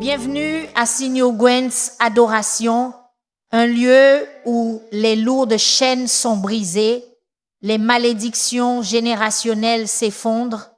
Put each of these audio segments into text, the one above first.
Bienvenue à Signor Gwent's Adoration, un lieu où les lourdes chaînes sont brisées, les malédictions générationnelles s'effondrent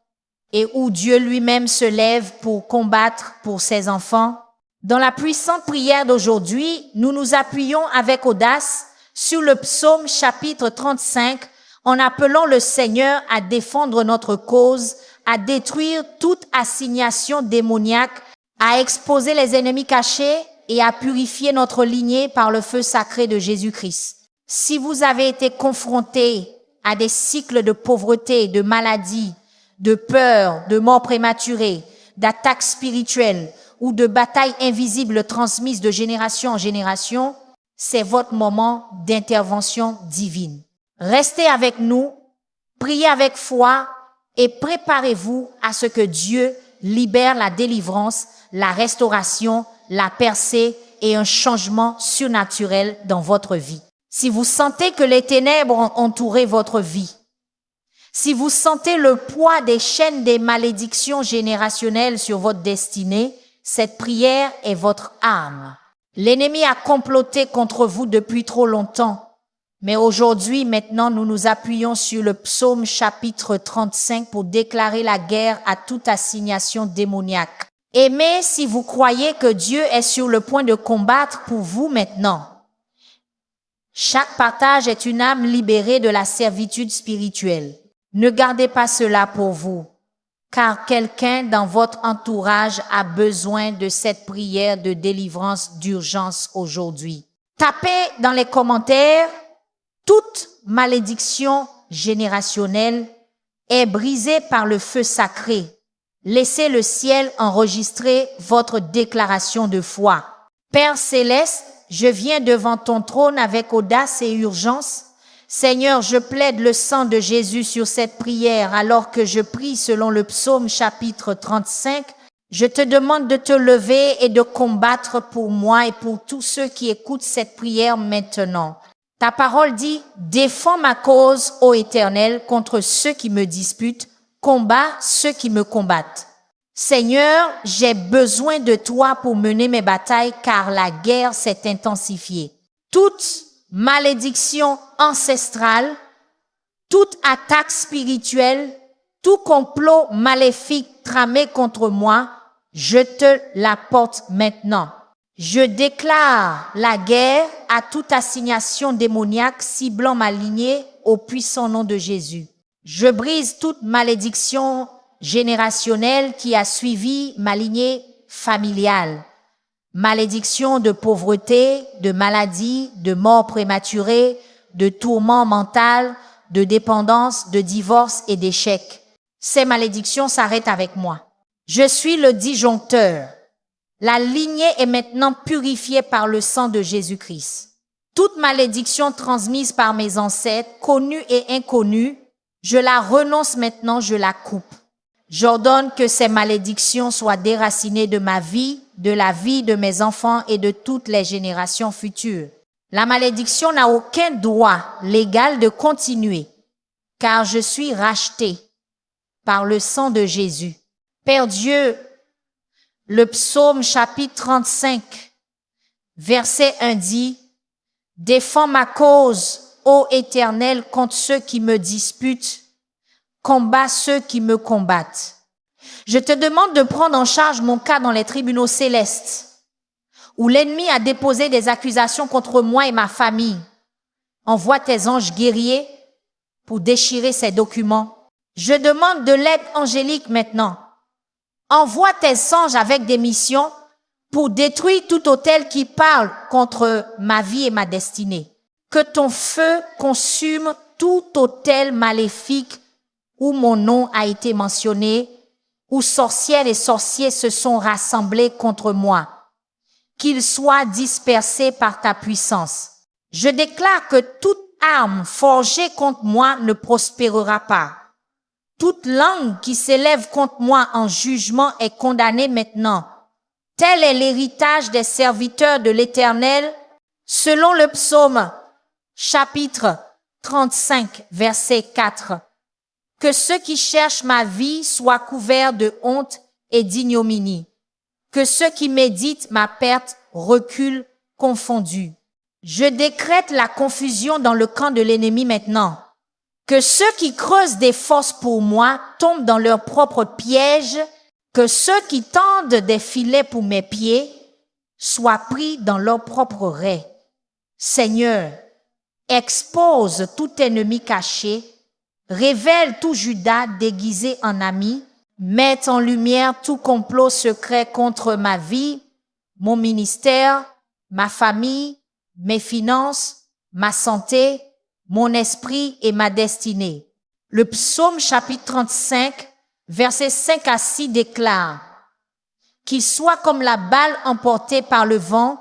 et où Dieu lui-même se lève pour combattre pour ses enfants. Dans la puissante prière d'aujourd'hui, nous nous appuyons avec audace sur le psaume chapitre 35 en appelant le Seigneur à défendre notre cause, à détruire toute assignation démoniaque, à exposer les ennemis cachés et à purifier notre lignée par le feu sacré de Jésus-Christ. Si vous avez été confrontés à des cycles de pauvreté, de maladie, de peur, de mort prématurée, d'attaques spirituelles ou de batailles invisibles transmises de génération en génération, c'est votre moment d'intervention divine. Restez avec nous, priez avec foi et préparez-vous à ce que Dieu libère la délivrance, la restauration, la percée et un changement surnaturel dans votre vie. Si vous sentez que les ténèbres ont entouré votre vie, si vous sentez le poids des chaînes des malédictions générationnelles sur votre destinée, cette prière est votre arme. L'ennemi a comploté contre vous depuis trop longtemps, mais aujourd'hui, maintenant, nous nous appuyons sur le psaume chapitre 35 pour déclarer la guerre à toute assignation démoniaque. Aimez si vous croyez que Dieu est sur le point de combattre pour vous maintenant. Chaque partage est une âme libérée de la servitude spirituelle. Ne gardez pas cela pour vous, car quelqu'un dans votre entourage a besoin de cette prière de délivrance d'urgence aujourd'hui. Tapez dans les commentaires, toute malédiction générationnelle est brisée par le feu sacré. Laissez le ciel enregistrer votre déclaration de foi. Père céleste, je viens devant ton trône avec audace et urgence. Seigneur, je plaide le sang de Jésus sur cette prière alors que je prie selon le psaume chapitre 35. Je te demande de te lever et de combattre pour moi et pour tous ceux qui écoutent cette prière maintenant. Ta parole dit, défends ma cause, ô Éternel, contre ceux qui me disputent, combat ceux qui me combattent. Seigneur, j'ai besoin de toi pour mener mes batailles car la guerre s'est intensifiée. Toute malédiction ancestrale, toute attaque spirituelle, tout complot maléfique tramé contre moi, je te la porte maintenant. Je déclare la guerre à toute assignation démoniaque ciblant ma lignée au puissant nom de Jésus. Je brise toute malédiction générationnelle qui a suivi ma lignée familiale. Malédiction de pauvreté, de maladie, de mort prématurée, de tourment mental, de dépendance, de divorce et d'échec. Ces malédictions s'arrêtent avec moi. Je suis le disjoncteur. La lignée est maintenant purifiée par le sang de Jésus-Christ. Toute malédiction transmise par mes ancêtres, connue et inconnue, je la renonce maintenant, je la coupe. J'ordonne que ces malédictions soient déracinées de ma vie, de la vie de mes enfants et de toutes les générations futures. La malédiction n'a aucun droit légal de continuer, car je suis racheté par le sang de Jésus. Père Dieu, le psaume chapitre 35, verset 1 dit, « Défends ma cause, ô Éternel, contre ceux qui me disputent, combat ceux qui me combattent. » Je te demande de prendre en charge mon cas dans les tribunaux célestes, où l'ennemi a déposé des accusations contre moi et ma famille. Envoie tes anges guerriers pour déchirer ces documents. Je demande de l'aide angélique maintenant. Envoie tes anges avec des missions pour détruire tout autel qui parle contre ma vie et ma destinée. Que ton feu consume tout autel maléfique où mon nom a été mentionné, où sorcières et sorciers se sont rassemblés contre moi. Qu'ils soient dispersés par ta puissance. Je déclare que toute arme forgée contre moi ne prospérera pas. Toute langue qui s'élève contre moi en jugement est condamnée maintenant. Tel est l'héritage des serviteurs de l'Éternel, selon le psaume chapitre 35, verset 4. Que ceux qui cherchent ma vie soient couverts de honte et d'ignominie. que ceux qui méditent ma perte reculent confondus. Je décrète la confusion dans le camp de l'ennemi maintenant. Que ceux qui creusent des fosses pour moi tombent dans leurs propres pièges, que ceux qui tendent des filets pour mes pieds soient pris dans leurs propres raies. Seigneur, expose tout ennemi caché, révèle tout Judas déguisé en ami, mets en lumière tout complot secret contre ma vie, mon ministère, ma famille, mes finances, ma santé, mon esprit et ma destinée. Le psaume chapitre 35, versets 5 à 6 déclare « Qu'ils soient comme la balle emportée par le vent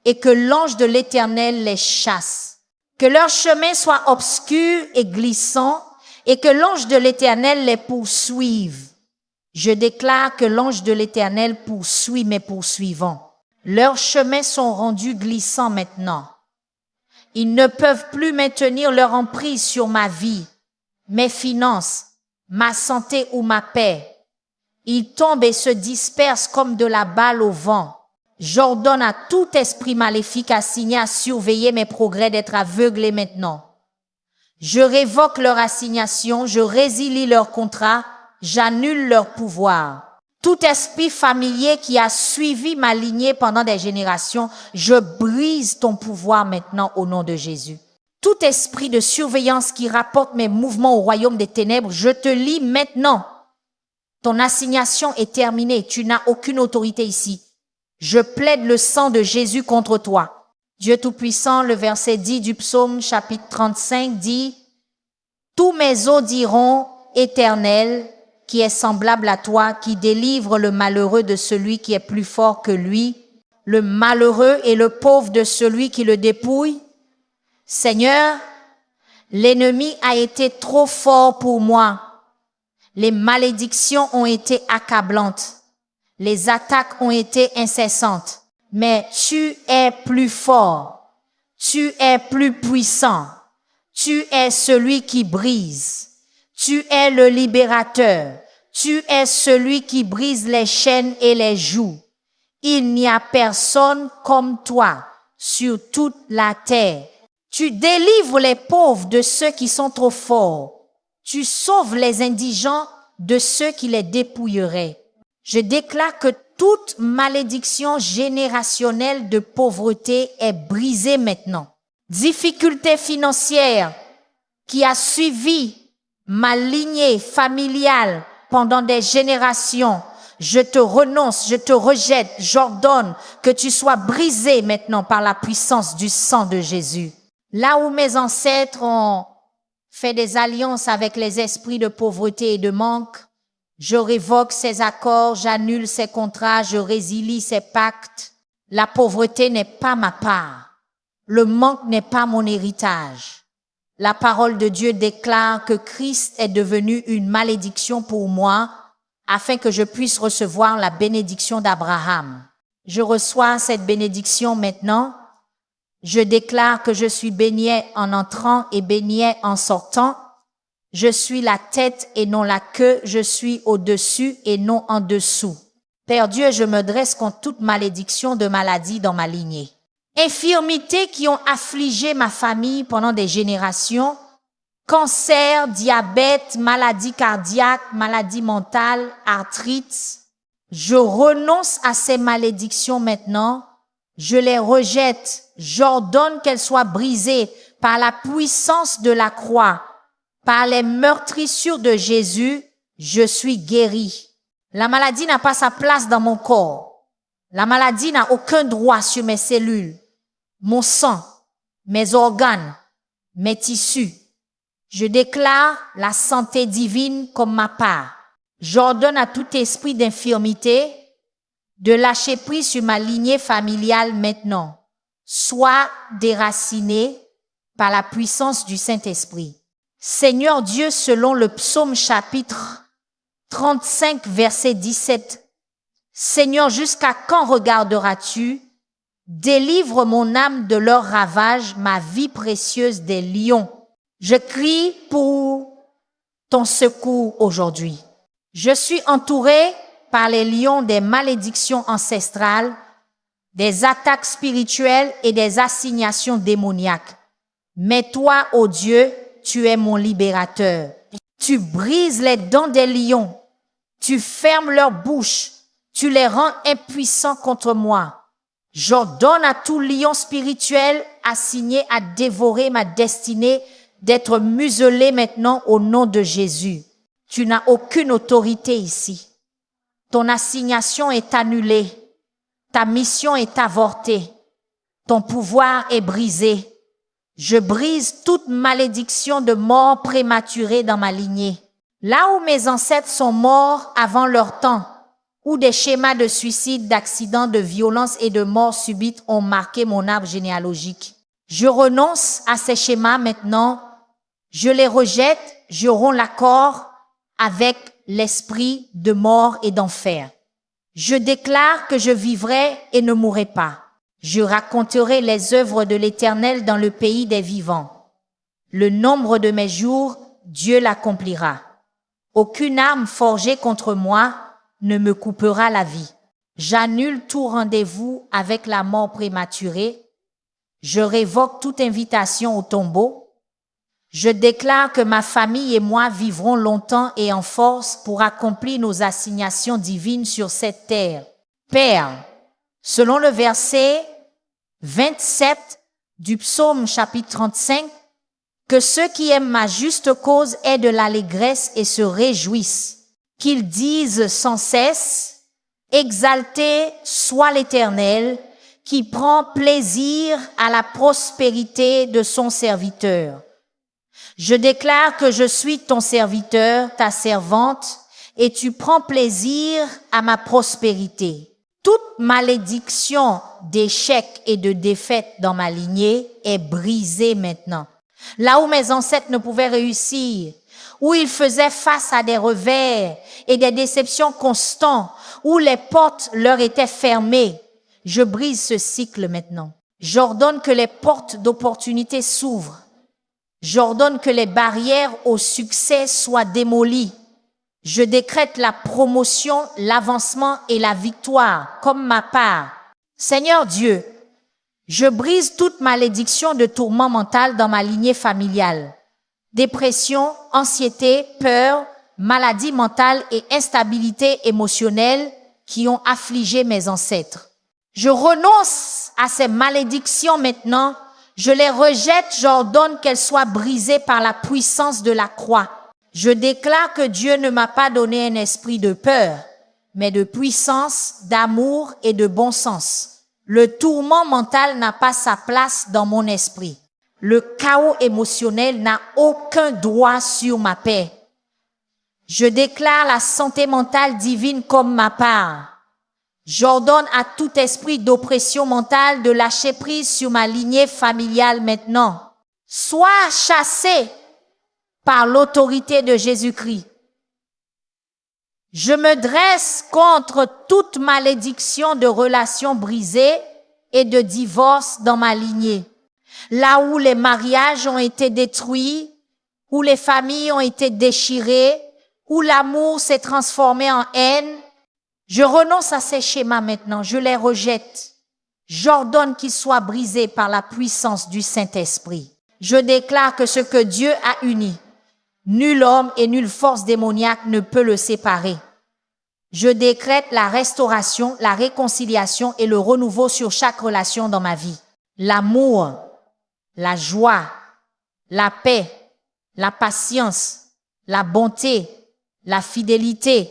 et que l'ange de l'Éternel les chasse. Que leur chemin soit obscur et glissant et que l'ange de l'Éternel les poursuive. Je déclare que l'ange de l'Éternel poursuit mes poursuivants. Leurs chemins sont rendus glissants maintenant. Ils ne peuvent plus maintenir leur emprise sur ma vie, mes finances, ma santé ou ma paix. Ils tombent et se dispersent comme de la balle au vent. J'ordonne à tout esprit maléfique assigné à surveiller mes progrès d'être aveuglé maintenant. Je révoque leur assignation, je résilie leur contrat, j'annule leur pouvoir. Tout esprit familier qui a suivi ma lignée pendant des générations, je brise ton pouvoir maintenant au nom de Jésus. Tout esprit de surveillance qui rapporte mes mouvements au royaume des ténèbres, je te lis maintenant. Ton assignation est terminée, tu n'as aucune autorité ici. Je plaide le sang de Jésus contre toi. Dieu Tout-Puissant, le verset 10 du psaume chapitre 35 dit « Tous mes os diront, Éternel, qui est semblable à toi, qui délivre le malheureux de celui qui est plus fort que lui, le malheureux et le pauvre de celui qui le dépouille. Seigneur, l'ennemi a été trop fort pour moi. Les malédictions ont été accablantes. Les attaques ont été incessantes. Mais tu es plus fort. Tu es plus puissant. Tu es celui qui brise. Tu es le libérateur. Tu es celui qui brise les chaînes et les jougs. Il n'y a personne comme toi sur toute la terre. Tu délivres les pauvres de ceux qui sont trop forts. Tu sauves les indigents de ceux qui les dépouilleraient. Je déclare que toute malédiction générationnelle de pauvreté est brisée maintenant. Difficulté financière qui a suivi ma lignée familiale pendant des générations, je te renonce, je te rejette, j'ordonne que tu sois brisé maintenant par la puissance du sang de Jésus. Là où mes ancêtres ont fait des alliances avec les esprits de pauvreté et de manque, je révoque ces accords, j'annule ces contrats, je résilie ces pactes. La pauvreté n'est pas ma part. Le manque n'est pas mon héritage. La parole de Dieu déclare que Christ est devenu une malédiction pour moi afin que je puisse recevoir la bénédiction d'Abraham. Je reçois cette bénédiction maintenant. Je déclare que je suis béni en entrant et béni en sortant. Je suis la tête et non la queue. Je suis au-dessus et non en dessous. Père Dieu, je me dresse contre toute malédiction de maladie dans ma lignée. Infirmités qui ont affligé ma famille pendant des générations, cancer, diabète, maladie cardiaque, maladie mentale, arthrite. Je renonce à ces malédictions maintenant. Je les rejette. J'ordonne qu'elles soient brisées par la puissance de la croix. Par les meurtrissures de Jésus, je suis guéri. La maladie n'a pas sa place dans mon corps. La maladie n'a aucun droit sur mes cellules, mon sang, mes organes, mes tissus. Je déclare la santé divine comme ma part. J'ordonne à tout esprit d'infirmité de lâcher prise sur ma lignée familiale maintenant. Sois déraciné par la puissance du Saint-Esprit. Seigneur Dieu, selon le psaume chapitre 35, verset 17, Seigneur, jusqu'à quand regarderas-tu? Délivre mon âme de leur ravage, ma vie précieuse des lions. Je crie pour ton secours aujourd'hui. Je suis entouré par les lions des malédictions ancestrales, des attaques spirituelles et des assignations démoniaques. Mais toi, ô Dieu, tu es mon libérateur. Tu brises les dents des lions, tu fermes leur bouche, tu les rends impuissants contre moi. J'ordonne à tout lion spirituel assigné à dévorer ma destinée d'être muselé maintenant au nom de Jésus. Tu n'as aucune autorité ici. Ton assignation est annulée. Ta mission est avortée. Ton pouvoir est brisé. Je brise toute malédiction de mort prématurée dans ma lignée. Là où mes ancêtres sont morts avant leur temps, où des schémas de suicide, d'accidents, de violence et de mort subite ont marqué mon arbre généalogique. Je renonce à ces schémas maintenant. Je les rejette, je romps l'accord avec l'esprit de mort et d'enfer. Je déclare que je vivrai et ne mourrai pas. Je raconterai les œuvres de l'Éternel dans le pays des vivants. Le nombre de mes jours, Dieu l'accomplira. Aucune arme forgée contre moi ne me coupera la vie. J'annule tout rendez-vous avec la mort prématurée. Je révoque toute invitation au tombeau. Je déclare que ma famille et moi vivrons longtemps et en force pour accomplir nos assignations divines sur cette terre. Père, selon le verset 27 du psaume chapitre 35, que ceux qui aiment ma juste cause aient de l'allégresse et se réjouissent, qu'ils disent sans cesse, exalté soit l'Éternel, qui prend plaisir à la prospérité de son serviteur. Je déclare que je suis ton serviteur, ta servante, et tu prends plaisir à ma prospérité. Toute malédiction d'échec et de défaite dans ma lignée est brisée maintenant. Là où mes ancêtres ne pouvaient réussir, où ils faisaient face à des revers et des déceptions constantes, où les portes leur étaient fermées, je brise ce cycle maintenant. J'ordonne que les portes d'opportunité s'ouvrent. J'ordonne que les barrières au succès soient démolies. Je décrète la promotion, l'avancement et la victoire comme ma part. Seigneur Dieu, je brise toute malédiction de tourment mental dans ma lignée familiale. Dépression, anxiété, peur, maladie mentale et instabilité émotionnelle qui ont affligé mes ancêtres. Je renonce à ces malédictions maintenant. Je les rejette, j'ordonne qu'elles soient brisées par la puissance de la croix. Je déclare que Dieu ne m'a pas donné un esprit de peur, mais de puissance, d'amour et de bon sens. Le tourment mental n'a pas sa place dans mon esprit. Le chaos émotionnel n'a aucun droit sur ma paix. Je déclare la santé mentale divine comme ma part. J'ordonne à tout esprit d'oppression mentale de lâcher prise sur ma lignée familiale maintenant. Sois chassé par l'autorité de Jésus-Christ. Je me dresse contre toute malédiction de relations brisées et de divorce dans ma lignée. Là où les mariages ont été détruits, où les familles ont été déchirées, où l'amour s'est transformé en haine, je renonce à ces schémas maintenant, je les rejette. J'ordonne qu'ils soient brisés par la puissance du Saint-Esprit. Je déclare que ce que Dieu a uni, nul homme et nulle force démoniaque ne peut le séparer. Je décrète la restauration, la réconciliation et le renouveau sur chaque relation dans ma vie. L'amour, la joie, la paix, la patience, la bonté, la fidélité,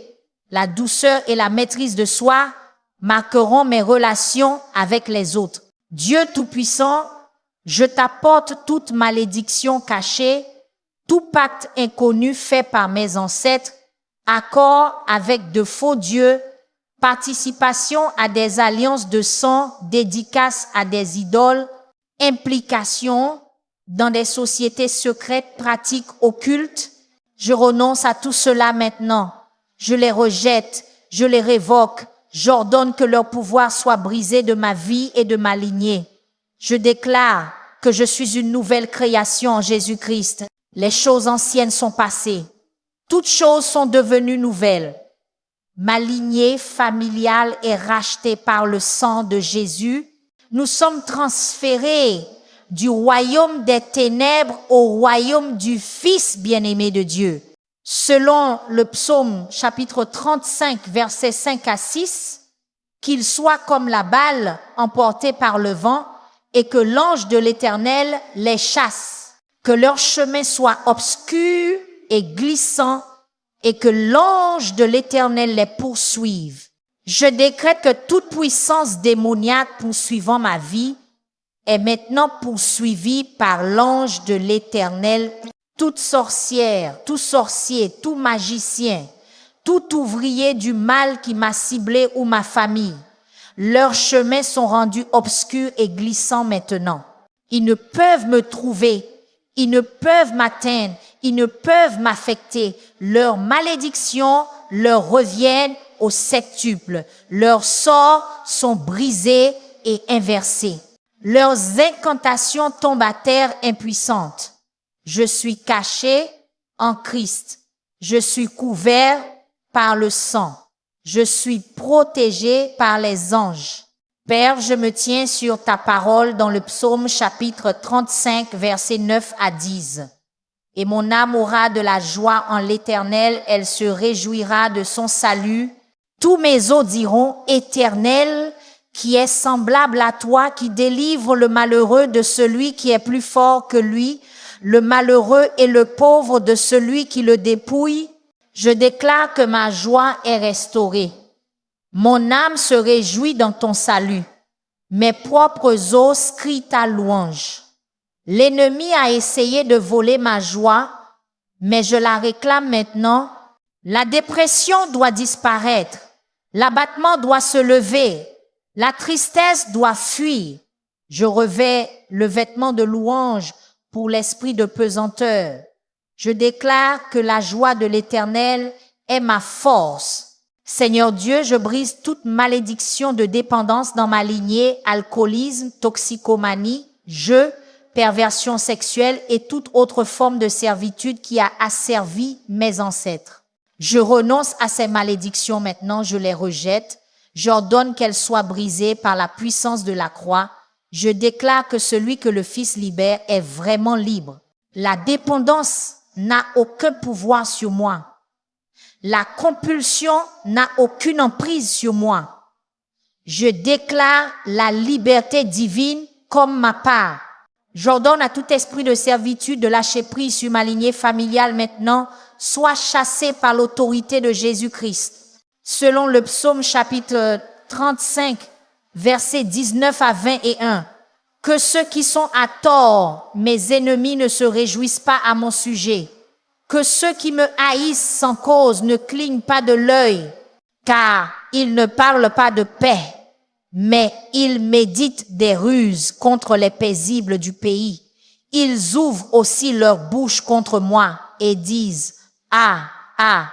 la douceur et la maîtrise de soi marqueront mes relations avec les autres. Dieu Tout-Puissant, je t'apporte toute malédiction cachée, tout pacte inconnu fait par mes ancêtres, accord avec de faux dieux, participation à des alliances de sang, dédicace à des idoles, implication dans des sociétés secrètes, pratiques occultes. Je renonce à tout cela maintenant. Je les rejette, je les révoque. J'ordonne que leur pouvoir soit brisé de ma vie et de ma lignée. Je déclare que je suis une nouvelle création en Jésus-Christ. Les choses anciennes sont passées. Toutes choses sont devenues nouvelles. Ma lignée familiale est rachetée par le sang de Jésus. Nous sommes transférés du royaume des ténèbres au royaume du Fils bien-aimé de Dieu. Selon le psaume chapitre 35, versets 5 à 6, qu'ils soient comme la balle emportée par le vent et que l'ange de l'Éternel les chasse, que leur chemin soit obscur et glissant et que l'ange de l'Éternel les poursuive. Je décrète que toute puissance démoniaque poursuivant ma vie est maintenant poursuivie par l'ange de l'Éternel. Toute sorcière, tout sorcier, tout magicien, tout ouvrier du mal qui m'a ciblé ou ma famille, leurs chemins sont rendus obscurs et glissants maintenant. Ils ne peuvent me trouver, ils ne peuvent m'atteindre, ils ne peuvent m'affecter. Leurs malédictions leur reviennent au septuple. Leurs sorts sont brisés et inversés. Leurs incantations tombent à terre impuissantes. Je suis caché en Christ. Je suis couvert par le sang. Je suis protégé par les anges. Père, je me tiens sur ta parole dans le psaume chapitre 35, versets 9 à 10. Et mon âme aura de la joie en l'Éternel, elle se réjouira de son salut. Tous mes os diront, Éternel, qui est semblable à toi, qui délivre le malheureux de celui qui est plus fort que lui, le malheureux et le pauvre de celui qui le dépouille. Je déclare que ma joie est restaurée. Mon âme se réjouit dans ton salut. Mes propres os crient ta louange. L'ennemi a essayé de voler ma joie, mais je la réclame maintenant. La dépression doit disparaître. L'abattement doit se lever. La tristesse doit fuir. Je revais le vêtement de louange pour l'esprit de pesanteur. Je déclare que la joie de l'Éternel est ma force. Seigneur Dieu, je brise toute malédiction de dépendance dans ma lignée, alcoolisme, toxicomanie, jeu, perversion sexuelle et toute autre forme de servitude qui a asservi mes ancêtres. Je renonce à ces malédictions maintenant, je les rejette. J'ordonne qu'elles soient brisées par la puissance de la croix. Je déclare que celui que le Fils libère est vraiment libre. La dépendance n'a aucun pouvoir sur moi. La compulsion n'a aucune emprise sur moi. Je déclare la liberté divine comme ma part. J'ordonne à tout esprit de servitude de lâcher prise sur ma lignée familiale maintenant, soit chassé par l'autorité de Jésus-Christ. Selon le psaume chapitre 35, versets 19 à 21, que ceux qui sont à tort, mes ennemis, ne se réjouissent pas à mon sujet. Que ceux qui me haïssent sans cause ne clignent pas de l'œil, car ils ne parlent pas de paix, mais ils méditent des ruses contre les paisibles du pays. Ils ouvrent aussi leur bouche contre moi et disent, ah, ah,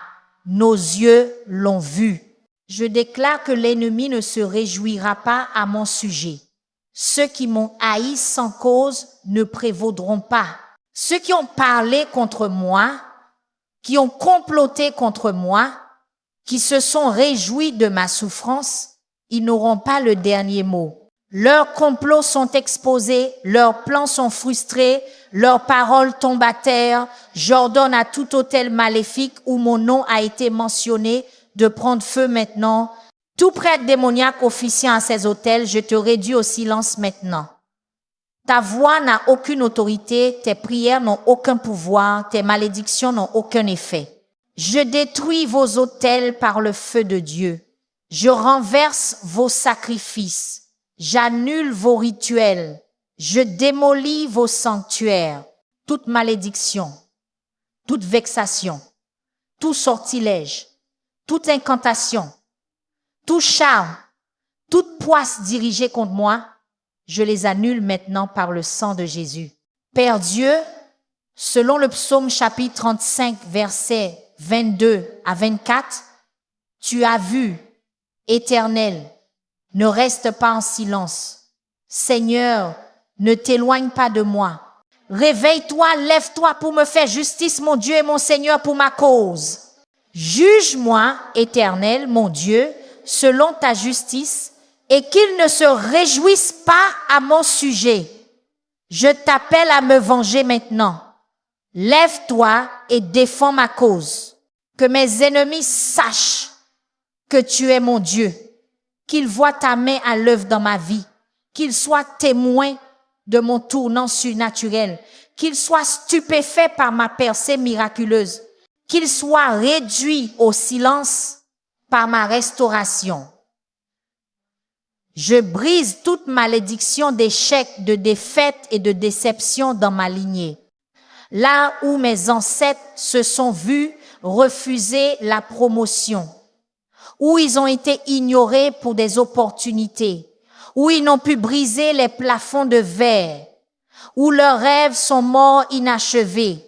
nos yeux l'ont vu. Je déclare que l'ennemi ne se réjouira pas à mon sujet. Ceux qui m'ont haï sans cause ne prévaudront pas. Ceux qui ont parlé contre moi, qui ont comploté contre moi, qui se sont réjouis de ma souffrance, ils n'auront pas le dernier mot. Leurs complots sont exposés, leurs plans sont frustrés, leurs paroles tombent à terre. J'ordonne à tout autel maléfique où mon nom a été mentionné de prendre feu maintenant. Tout prêtre démoniaque officiant à ces autels, je te réduis au silence maintenant. Ta voix n'a aucune autorité, tes prières n'ont aucun pouvoir, tes malédictions n'ont aucun effet. Je détruis vos autels par le feu de Dieu. Je renverse vos sacrifices. J'annule vos rituels. Je démolis vos sanctuaires. Toute malédiction, toute vexation, tout sortilège, toute incantation, tout charme, toute poisse dirigée contre moi, je les annule maintenant par le sang de Jésus. Père Dieu, selon le psaume chapitre 35, versets 22 à 24, tu as vu, Éternel, ne reste pas en silence. Seigneur, ne t'éloigne pas de moi. Réveille-toi, lève-toi pour me faire justice, mon Dieu et mon Seigneur, pour ma cause. Juge-moi, Éternel, mon Dieu, selon ta justice, et qu'ils ne se réjouissent pas à mon sujet. Je t'appelle à me venger maintenant. Lève-toi et défends ma cause. Que mes ennemis sachent que tu es mon Dieu, qu'ils voient ta main à l'œuvre dans ma vie, qu'ils soient témoins de mon tournant surnaturel, qu'ils soient stupéfaits par ma percée miraculeuse, qu'ils soient réduits au silence par ma restauration. Je brise toute malédiction d'échec, de défaite et de déception dans ma lignée. Là où mes ancêtres se sont vus refuser la promotion, où ils ont été ignorés pour des opportunités, où ils n'ont pu briser les plafonds de verre, où leurs rêves sont morts inachevés.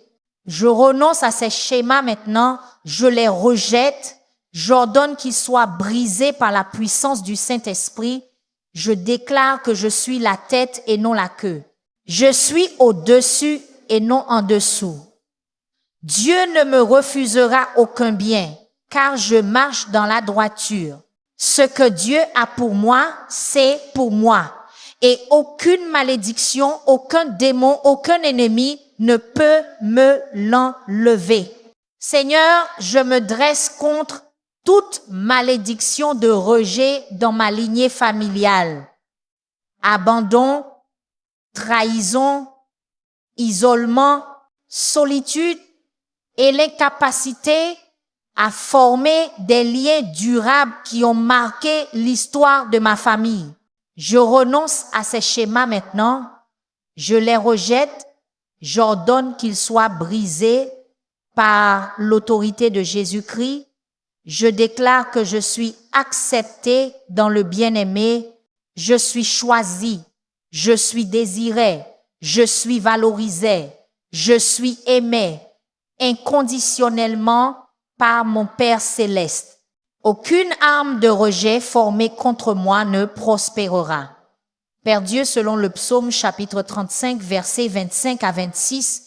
Je renonce à ces schémas maintenant, je les rejette, j'ordonne qu'ils soient brisés par la puissance du Saint-Esprit. Je déclare que je suis la tête et non la queue. Je suis au-dessus et non en dessous. Dieu ne me refusera aucun bien, car je marche dans la droiture. Ce que Dieu a pour moi, c'est pour moi. Et aucune malédiction, aucun démon, aucun ennemi ne peut me l'enlever. Seigneur, je me dresse contre toute malédiction de rejet dans ma lignée familiale. Abandon, trahison, isolement, solitude et l'incapacité à former des liens durables qui ont marqué l'histoire de ma famille. Je renonce à ces schémas maintenant, je les rejette, j'ordonne qu'ils soient brisés par l'autorité de Jésus-Christ. Je déclare que je suis accepté dans le bien-aimé, je suis choisi, je suis désiré, je suis valorisé, je suis aimé inconditionnellement par mon Père céleste. Aucune arme de rejet formée contre moi ne prospérera. Père Dieu, selon le psaume chapitre 35, versets 25 à 26,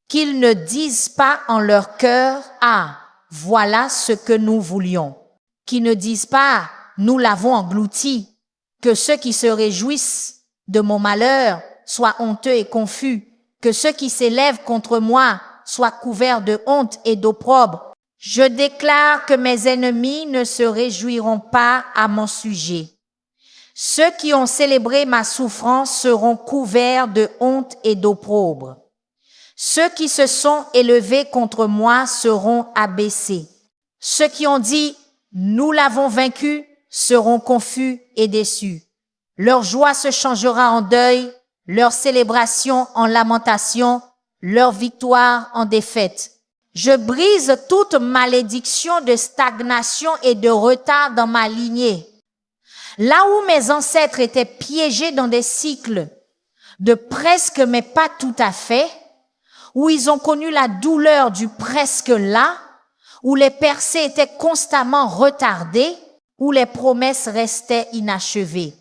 qu'ils ne disent pas en leur cœur, « Ah, voilà ce que nous voulions », qu'ils ne disent pas, « Nous l'avons englouti », que ceux qui se réjouissent de mon malheur soient honteux et confus, que ceux qui s'élèvent contre moi soient couverts de honte et d'opprobre. Je déclare que mes ennemis ne se réjouiront pas à mon sujet. Ceux qui ont célébré ma souffrance seront couverts de honte et d'opprobre. Ceux qui se sont élevés contre moi seront abaissés. Ceux qui ont dit « Nous l'avons vaincu » seront confus et déçus. Leur joie se changera en deuil, leur célébration en lamentation, leur victoire en défaite. Je brise toute malédiction de stagnation et de retard dans ma lignée. Là où mes ancêtres étaient piégés dans des cycles de presque mais pas tout à fait, où ils ont connu la douleur du presque là, où les percées étaient constamment retardées, où les promesses restaient inachevées.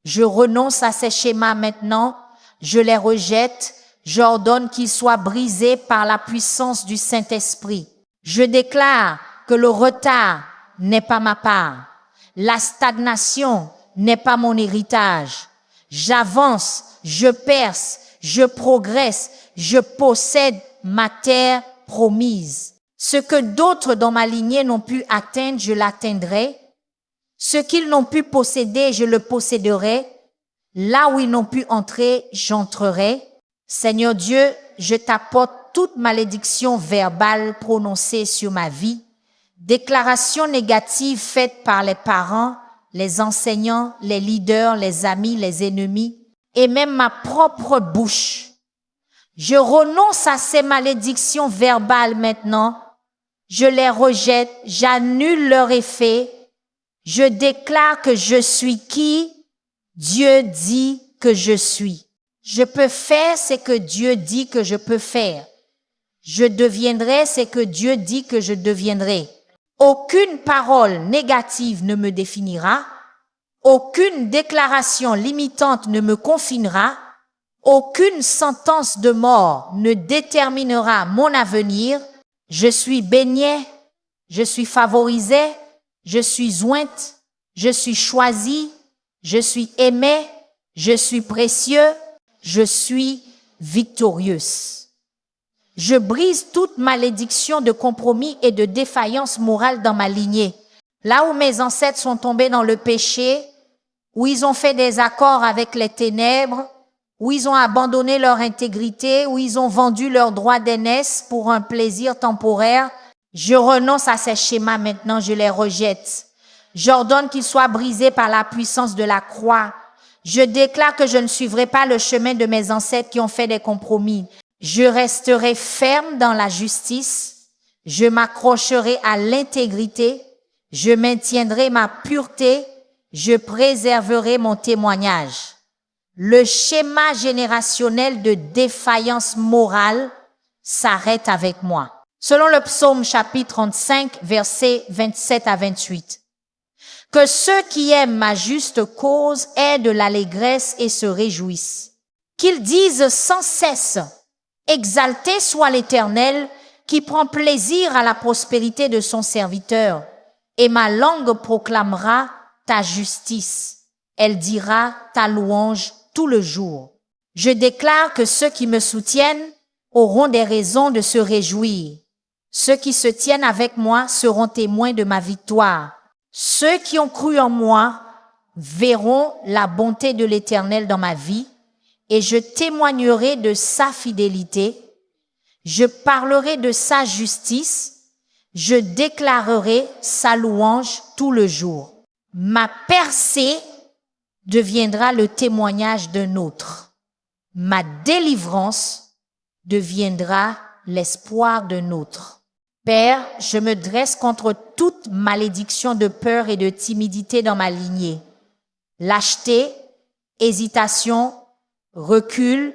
Je renonce à ces schémas maintenant, je les rejette, j'ordonne qu'ils soient brisés par la puissance du Saint-Esprit. Je déclare que le retard n'est pas ma part, la stagnation n'est pas mon héritage. J'avance, je perce, je progresse, je possède ma terre promise. Ce que d'autres dans ma lignée n'ont pu atteindre, je l'atteindrai. Ce qu'ils n'ont pu posséder, je le posséderai. Là où ils n'ont pu entrer, j'entrerai. Seigneur Dieu, je t'apporte toute malédiction verbale prononcée sur ma vie, déclaration négative faite par les parents, les enseignants, les leaders, les amis, les ennemis, et même ma propre bouche. Je renonce à ces malédictions verbales maintenant. Je les rejette, j'annule leur effet. Je déclare que je suis qui Dieu dit que je suis. Je peux faire ce que Dieu dit que je peux faire. Je deviendrai ce que Dieu dit que je deviendrai. Aucune parole négative ne me définira. Aucune déclaration limitante ne me confinera. Aucune sentence de mort ne déterminera mon avenir. Je suis baigné, je suis favorisée, je suis ointe, je suis choisie, je suis aimée, je suis précieux, je suis victorieuse. Je brise toute malédiction de compromis et de défaillance morale dans ma lignée. Là où mes ancêtres sont tombés dans le péché, où ils ont fait des accords avec les ténèbres, où ils ont abandonné leur intégrité, où ils ont vendu leurs droits d'aînesse pour un plaisir temporaire, je renonce à ces schémas maintenant, je les rejette. J'ordonne qu'ils soient brisés par la puissance de la croix. Je déclare que je ne suivrai pas le chemin de mes ancêtres qui ont fait des compromis. Je resterai ferme dans la justice. Je m'accrocherai à l'intégrité. Je maintiendrai ma pureté. Je préserverai mon témoignage. Le schéma générationnel de défaillance morale s'arrête avec moi. Selon le psaume chapitre 35, versets 27 à 28. Que ceux qui aiment ma juste cause aient de l'allégresse et se réjouissent. Qu'ils disent sans cesse, exalté soit l'Éternel, qui prend plaisir à la prospérité de son serviteur, et ma langue proclamera ta justice. Elle dira ta louange tout le jour. Je déclare que ceux qui me soutiennent auront des raisons de se réjouir. Ceux qui se tiennent avec moi seront témoins de ma victoire. Ceux qui ont cru en moi verront la bonté de l'Éternel dans ma vie et je témoignerai de sa fidélité. Je parlerai de sa justice. Je déclarerai sa louange tout le jour. Ma percée deviendra le témoignage d'un autre. Ma délivrance deviendra l'espoir d'un autre. Père, je me dresse contre toute malédiction de peur et de timidité dans ma lignée. Lâcheté, hésitation, recul,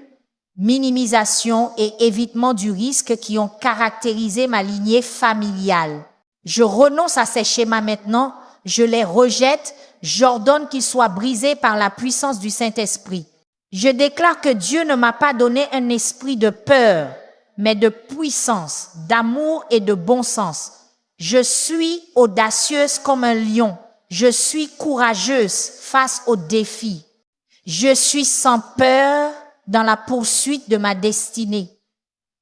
minimisation et évitement du risque qui ont caractérisé ma lignée familiale. Je renonce à ces schémas maintenant, je les rejette, j'ordonne qu'ils soient brisés par la puissance du Saint-Esprit. Je déclare que Dieu ne m'a pas donné un esprit de peur, mais de puissance, d'amour et de bon sens. Je suis audacieuse comme un lion. Je suis courageuse face aux défis. Je suis sans peur dans la poursuite de ma destinée.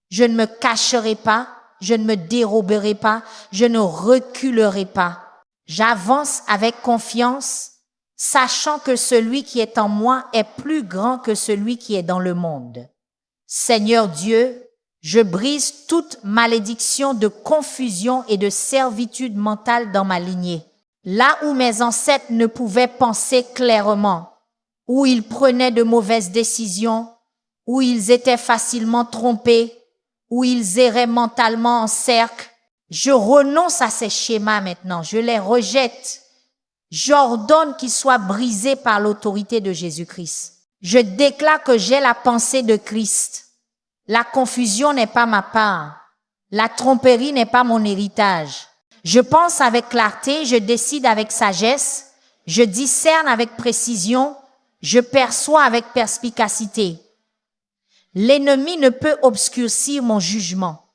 Je ne me cacherai pas, je ne me déroberai pas, je ne reculerai pas. J'avance avec confiance, sachant que celui qui est en moi est plus grand que celui qui est dans le monde. Seigneur Dieu, je brise toute malédiction de confusion et de servitude mentale dans ma lignée. Là où mes ancêtres ne pouvaient penser clairement, où ils prenaient de mauvaises décisions, où ils étaient facilement trompés, où ils erraient mentalement en cercle, je renonce à ces schémas maintenant, je les rejette. J'ordonne qu'ils soient brisés par l'autorité de Jésus-Christ. Je déclare que j'ai la pensée de Christ. La confusion n'est pas ma part. La tromperie n'est pas mon héritage. Je pense avec clarté, je décide avec sagesse, je discerne avec précision, je perçois avec perspicacité. L'ennemi ne peut obscurcir mon jugement.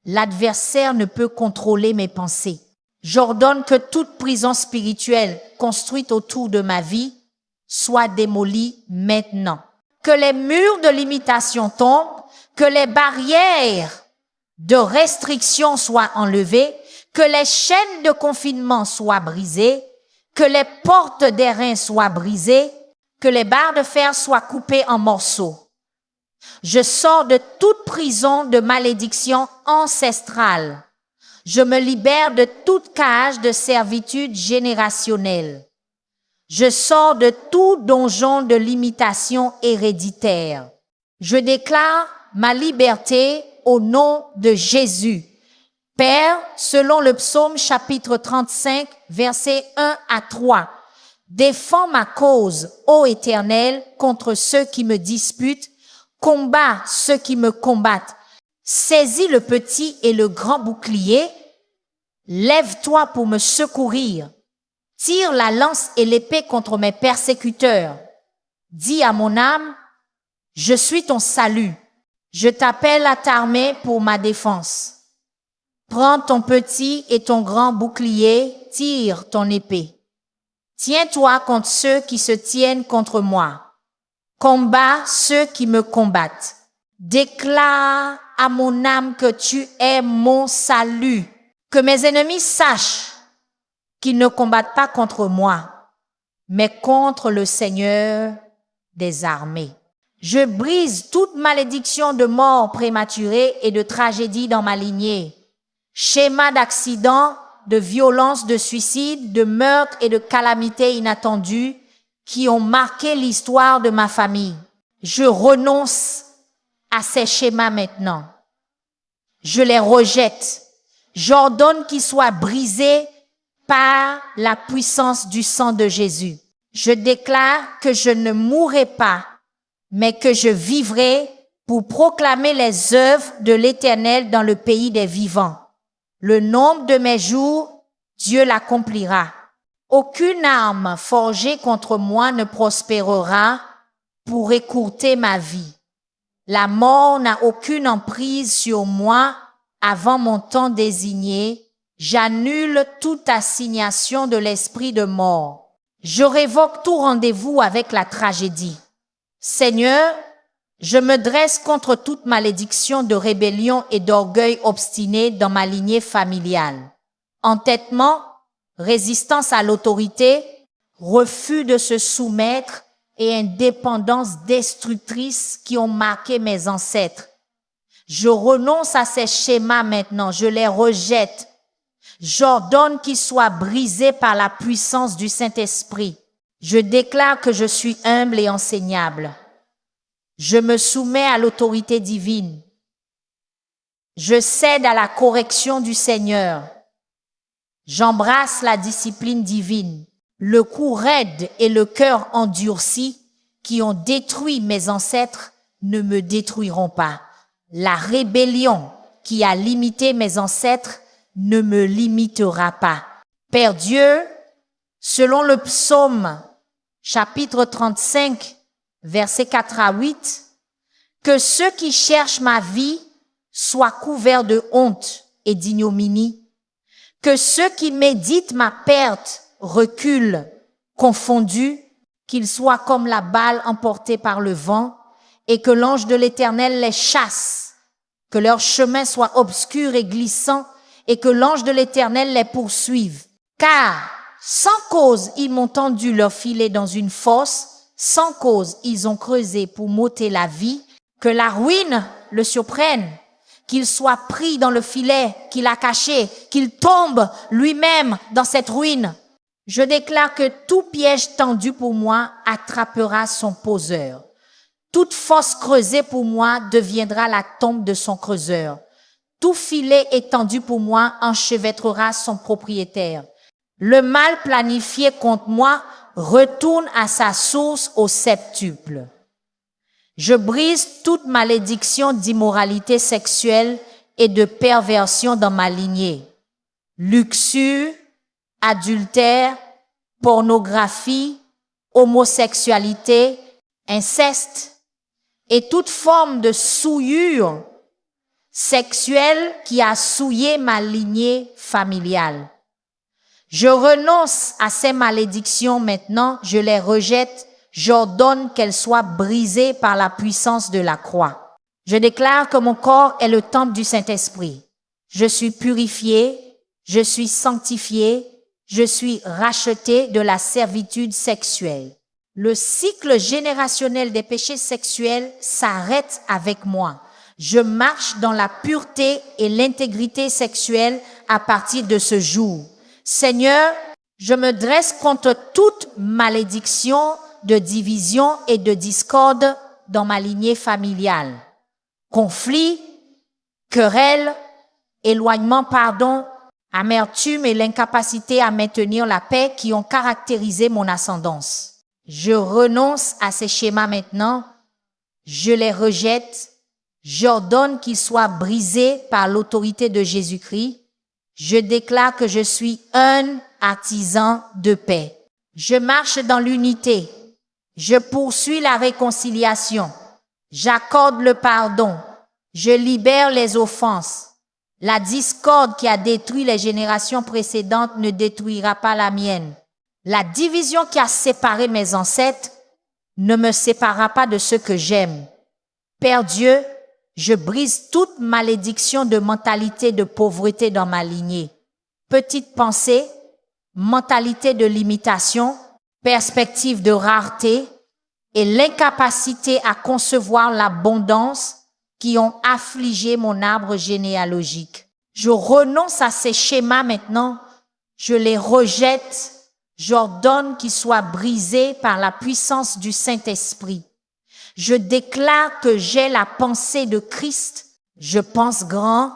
L'adversaire ne peut contrôler mes pensées. J'ordonne que toute prison spirituelle construite autour de ma vie soit démolie maintenant. Que les murs de limitation tombent, que les barrières de restriction soient enlevées, que les chaînes de confinement soient brisées, que les portes d'airain soient brisées, que les barres de fer soient coupées en morceaux. Je sors de toute prison de malédiction ancestrale. Je me libère de toute cage de servitude générationnelle. Je sors de tout donjon de limitation héréditaire. Je déclare ma liberté au nom de Jésus. Père, selon le psaume chapitre 35, versets 1 à 3, défends ma cause, ô Éternel, contre ceux qui me disputent, combat ceux qui me combattent. Saisis le petit et le grand bouclier, lève-toi pour me secourir. Tire la lance et l'épée contre mes persécuteurs. Dis à mon âme, je suis ton salut. Je t'appelle à t'armer pour ma défense. Prends ton petit et ton grand bouclier, tire ton épée. Tiens-toi contre ceux qui se tiennent contre moi. Combats ceux qui me combattent. Déclare à mon âme que tu es mon salut. Que mes ennemis sachent qu'ils ne combattent pas contre moi, mais contre le Seigneur des armées. Je brise toute malédiction de mort prématurée et de tragédie dans ma lignée. Schéma d'accident, de violence, de suicide, de meurtre et de calamités inattendues qui ont marqué l'histoire de ma famille. Je renonce à ces schémas maintenant. Je les rejette. J'ordonne qu'ils soient brisés par la puissance du sang de Jésus. Je déclare que je ne mourrai pas, mais que je vivrai pour proclamer les œuvres de l'Éternel dans le pays des vivants. Le nombre de mes jours, Dieu l'accomplira. Aucune arme forgée contre moi ne prospérera pour écourter ma vie. La mort n'a aucune emprise sur moi avant mon temps désigné. J'annule toute assignation de l'esprit de mort. Je révoque tout rendez-vous avec la tragédie. Seigneur, je me dresse contre toute malédiction de rébellion et d'orgueil obstiné dans ma lignée familiale. Entêtement, résistance à l'autorité, refus de se soumettre et indépendance destructrice qui ont marqué mes ancêtres. Je renonce à ces schémas maintenant, je les rejette. J'ordonne qu'ils soient brisés par la puissance du Saint-Esprit. Je déclare que je suis humble et enseignable. Je me soumets à l'autorité divine. Je cède à la correction du Seigneur. J'embrasse la discipline divine. Le cou raide et le cœur endurci qui ont détruit mes ancêtres ne me détruiront pas. La rébellion qui a limité mes ancêtres ne me limitera pas. Père Dieu, selon le psaume chapitre 35, versets 4 à 8, que ceux qui cherchent ma vie soient couverts de honte et d'ignominie, que ceux qui méditent ma perte reculent, confondus, qu'ils soient comme la balle emportée par le vent, et que l'ange de l'Éternel les chasse, que leur chemin soit obscur et glissant, et que l'ange de l'Éternel les poursuive. Car, sans cause, ils m'ont tendu leur filet dans une fosse, sans cause, ils ont creusé pour m'ôter la vie, que la ruine le surprenne, qu'il soit pris dans le filet qu'il a caché, qu'il tombe lui-même dans cette ruine. Je déclare que tout piège tendu pour moi attrapera son poseur. Toute fosse creusée pour moi deviendra la tombe de son creuseur. Tout filet étendu pour moi enchevêtrera son propriétaire. Le mal planifié contre moi retourne à sa source au septuple. Je brise toute malédiction d'immoralité sexuelle et de perversion dans ma lignée. Luxure, adultère, pornographie, homosexualité, inceste et toute forme de souillure sexuelle qui a souillé ma lignée familiale. Je renonce à ces malédictions maintenant, je les rejette, j'ordonne qu'elles soient brisées par la puissance de la croix. Je déclare que mon corps est le temple du Saint-Esprit. Je suis purifié, je suis sanctifié, je suis racheté de la servitude sexuelle. Le cycle générationnel des péchés sexuels s'arrête avec moi. Je marche dans la pureté et l'intégrité sexuelle à partir de ce jour. Seigneur, je me dresse contre toute malédiction de division et de discorde dans ma lignée familiale. Conflits, querelles, éloignement, pardon, amertume et l'incapacité à maintenir la paix qui ont caractérisé mon ascendance. Je renonce à ces schémas maintenant, je les rejette, j'ordonne qu'ils soient brisés par l'autorité de Jésus-Christ. Je déclare que je suis un artisan de paix. Je marche dans l'unité. Je poursuis la réconciliation. J'accorde le pardon. Je libère les offenses. La discorde qui a détruit les générations précédentes ne détruira pas la mienne. La division qui a séparé mes ancêtres ne me séparera pas de ceux que j'aime. Père Dieu, je brise toute malédiction de mentalité de pauvreté dans ma lignée. Petite pensée, mentalité de limitation, perspective de rareté et l'incapacité à concevoir l'abondance qui ont affligé mon arbre généalogique. Je renonce à ces schémas maintenant, je les rejette, j'ordonne qu'ils soient brisés par la puissance du Saint-Esprit. Je déclare que j'ai la pensée de Christ, je pense grand,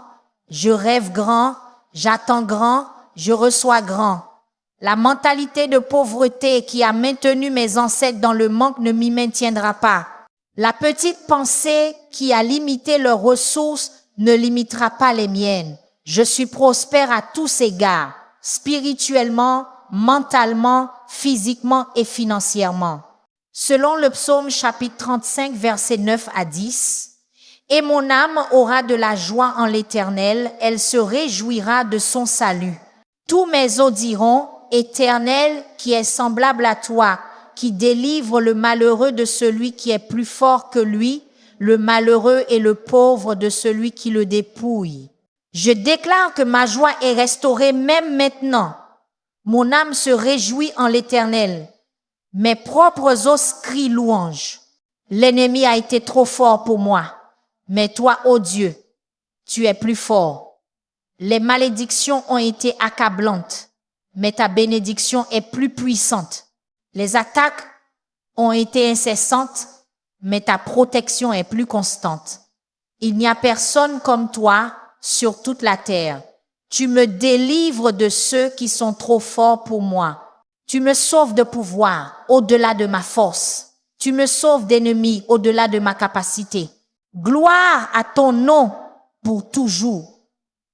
je rêve grand, j'attends grand, je reçois grand. La mentalité de pauvreté qui a maintenu mes ancêtres dans le manque ne m'y maintiendra pas. La petite pensée qui a limité leurs ressources ne limitera pas les miennes. Je suis prospère à tous égards, spirituellement, mentalement, physiquement et financièrement. Selon le psaume chapitre 35, versets 9 à 10, « Et mon âme aura de la joie en l'Éternel, elle se réjouira de son salut. Tous mes os diront, Éternel, qui est semblable à toi, qui délivre le malheureux de celui qui est plus fort que lui, le malheureux et le pauvre de celui qui le dépouille. Je déclare que ma joie est restaurée même maintenant. Mon âme se réjouit en l'Éternel. Mes propres os crient louange. L'ennemi a été trop fort pour moi. Mais toi, ô Dieu, tu es plus fort. Les malédictions ont été accablantes, mais ta bénédiction est plus puissante. Les attaques ont été incessantes, mais ta protection est plus constante. Il n'y a personne comme toi sur toute la terre. Tu me délivres de ceux qui sont trop forts pour moi. Tu me sauves de pouvoir au-delà de ma force. Tu me sauves d'ennemis au-delà de ma capacité. Gloire à ton nom pour toujours.